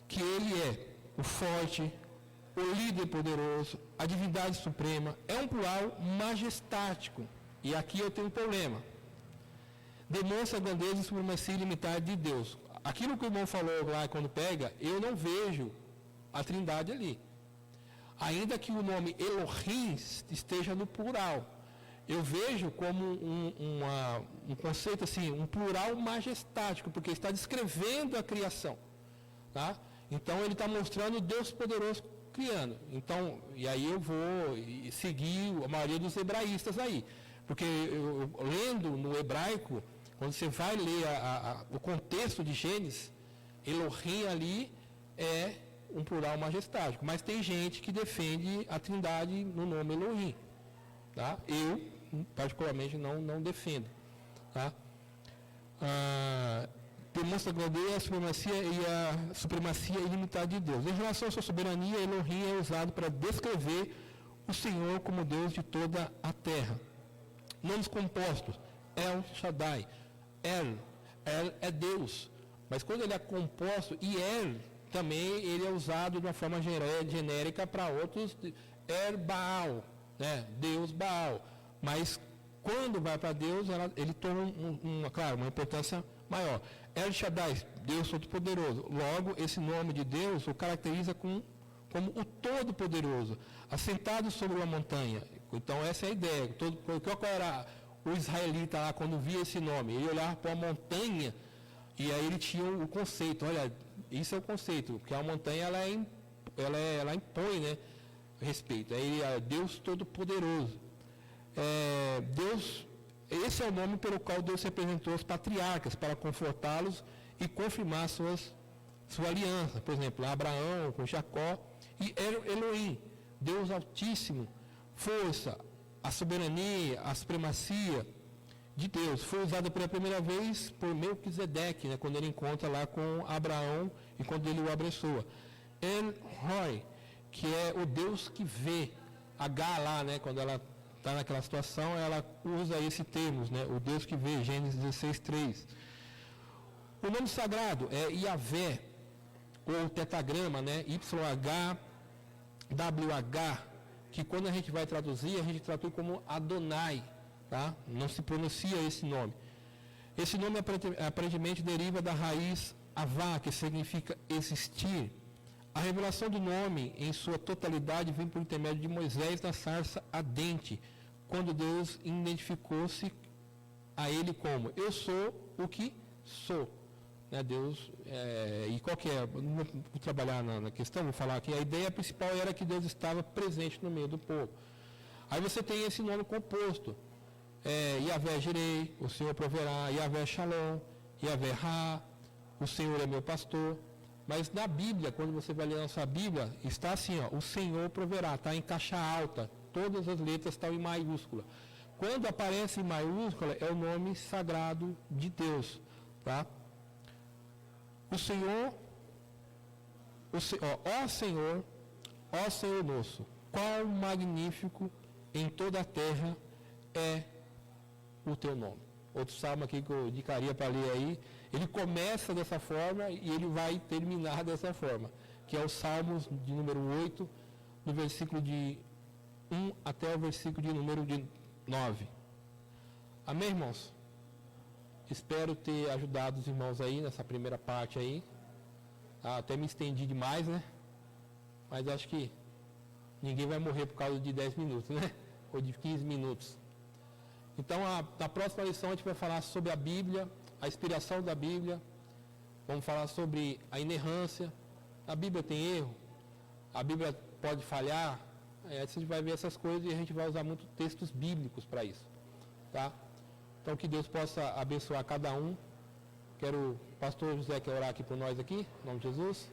que ele é o forte, o líder poderoso, a divindade suprema, é um plural majestático. E aqui eu tenho um problema. Demonstra a grandeza e supremacia ilimitada de Deus. Aquilo que o irmão falou lá quando pega, eu não vejo a trindade ali. Ainda que o nome Elohim esteja no plural. Eu vejo como um conceito assim, um plural majestático, porque está descrevendo a criação. Tá? Então ele está mostrando Deus poderoso criando. Então, e aí eu vou seguir a maioria dos hebraístas aí. Porque lendo no hebraico, quando você vai ler o contexto de Gênesis, Elohim ali é um plural majestático. Mas tem gente que defende a trindade no nome Elohim. Tá? Eu, particularmente, não defendo. Tá? Demonstra a grandeza, a supremacia ilimitada de Deus. Em relação à sua soberania, Elohim é usado para descrever o Senhor como Deus de toda a terra. Nomes compostos, El Shaddai, El é Deus, mas quando ele é composto, e El também ele é usado de uma forma genérica para outros, Baal, né? Deus Baal, mas quando vai para Deus, ele toma uma importância maior. El Shaddai, Deus Todo-Poderoso. Logo, esse nome de Deus o caracteriza como o Todo-Poderoso, assentado sobre uma montanha. Então, essa é a ideia. Qual era o israelita lá quando via esse nome? Ele olhava para uma montanha e aí ele tinha o conceito. Olha, isso é o conceito, que a montanha ela impõe, né, respeito. Aí Deus Todo-Poderoso. Esse é o nome pelo qual Deus representou os patriarcas para confortá-los e confirmar sua aliança. Por exemplo, Abraão com Jacó e Elohim, Deus Altíssimo, força, a soberania, a supremacia de Deus. Foi usada pela primeira vez por Melquisedeque, né, quando ele encontra lá com Abraão e quando ele o abençoa. El Roi, que é o Deus que vê. H lá, né, quando ela está naquela situação, ela usa esse termo, né, o Deus que vê, Gênesis 16:3. O nome sagrado é Yahvé, ou tetragrama, né, YHWH, que quando a gente vai traduzir, a gente traduz como Adonai, tá? Não se pronuncia esse nome. Esse nome aparentemente deriva da raiz Avá, que significa existir. A revelação do nome em sua totalidade vem por intermédio de Moisés na sarça ardente, quando Deus identificou-se a ele como: eu sou o que sou. Né, Deus, e qual que é? Não vou trabalhar na questão, vou falar aqui. A ideia principal era que Deus estava presente no meio do povo. Aí você tem esse nome composto: Yahvé Jirei, o Senhor proverá; Yahvé Shalom, Yahvé Ra, o Senhor é meu pastor. Mas na Bíblia, quando você vai ler a sua Bíblia, está assim, ó, o Senhor proverá, está em caixa alta, todas as letras estão em maiúscula. Quando aparece em maiúscula, é o nome sagrado de Deus, tá? O Senhor, ó Senhor nosso, quão magnífico em toda a terra é o teu nome. Outro salmo aqui que eu indicaria para ler aí, ele começa dessa forma e ele vai terminar dessa forma, que é o Salmos de número 8, do versículo de 1 até o versículo de número 9. Amém, irmãos? Espero ter ajudado os irmãos aí nessa primeira parte aí. Até me estendi demais, né? Mas acho que Ninguém vai morrer por causa de 10 minutos, né? Ou de 15 minutos. Então, na próxima lição a gente vai falar sobre a Bíblia, a inspiração da Bíblia. Vamos falar sobre a inerrância. A Bíblia tem erro? A Bíblia pode falhar? A gente vai ver essas coisas e a gente vai usar muito textos bíblicos para isso. Tá? Então, que Deus possa abençoar cada um. Quero o pastor José quer orar aqui por nós aqui, em nome de Jesus.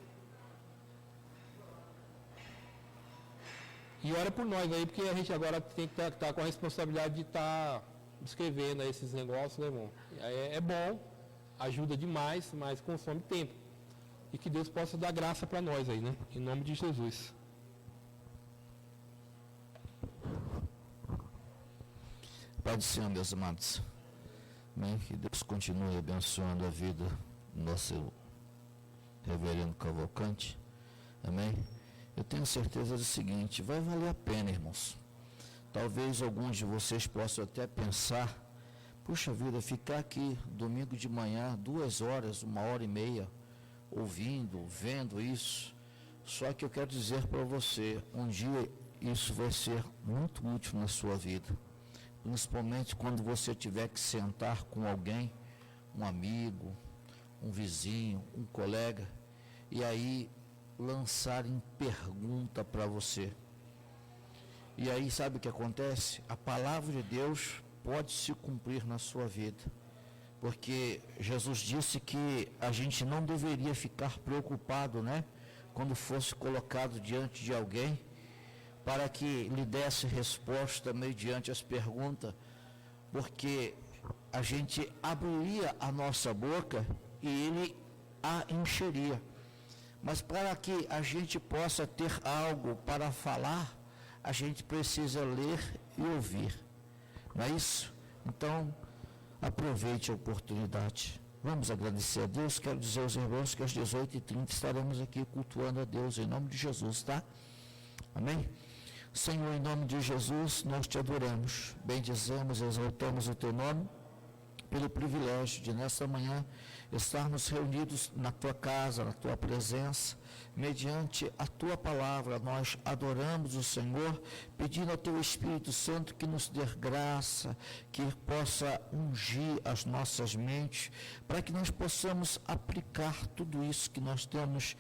E ora por nós aí, porque a gente agora tem que estar com a responsabilidade de estar escrevendo esses negócios, né, irmão? É bom, ajuda demais, mas consome tempo. E que Deus possa dar graça para nós aí, né? Em nome de Jesus. Pai do Senhor, meus amados. Amém? Que Deus continue abençoando a vida do nosso reverendo Cavalcante. Amém? Eu tenho certeza do seguinte, vai valer a pena, irmãos. Talvez alguns de vocês possam até pensar, puxa vida, ficar aqui domingo de manhã, 2 horas, 1h30, ouvindo, vendo isso. Só que eu quero dizer para você, um dia isso vai ser muito útil na sua vida. Principalmente quando você tiver que sentar com alguém, um amigo, um vizinho, um colega, e aí lançarem pergunta para você. E aí sabe o que acontece? A palavra de Deus pode se cumprir na sua vida. Porque Jesus disse que a gente não deveria ficar preocupado, né? Quando fosse colocado diante de alguém, para que lhe desse resposta mediante as perguntas, porque a gente abriria a nossa boca e ele a encheria. Mas para que a gente possa ter algo para falar, a gente precisa ler e ouvir. Não é isso? Então, aproveite a oportunidade. Vamos agradecer a Deus. Quero dizer aos irmãos que às 18h30 estaremos aqui cultuando a Deus em nome de Jesus, tá? Amém? Senhor, em nome de Jesus, nós te adoramos, bendizemos, exaltamos o teu nome, pelo privilégio de nesta manhã estarmos reunidos na tua casa, na tua presença, mediante a tua palavra. Nós adoramos o Senhor, pedindo ao teu Espírito Santo que nos dê graça, que possa ungir as nossas mentes, para que nós possamos aplicar tudo isso que nós temos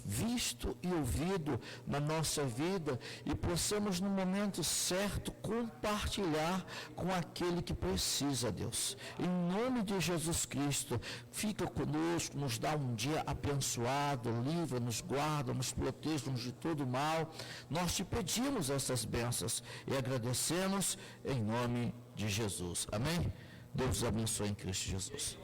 visto e ouvido na nossa vida e possamos no momento certo compartilhar com aquele que precisa, Deus. Em nome de Jesus Cristo, fica conosco, nos dá um dia abençoado, livra-nos, guarda, nos proteja-nos de todo mal. Nós te pedimos essas bênçãos e agradecemos em nome de Jesus. Amém? Deus abençoe em Cristo Jesus.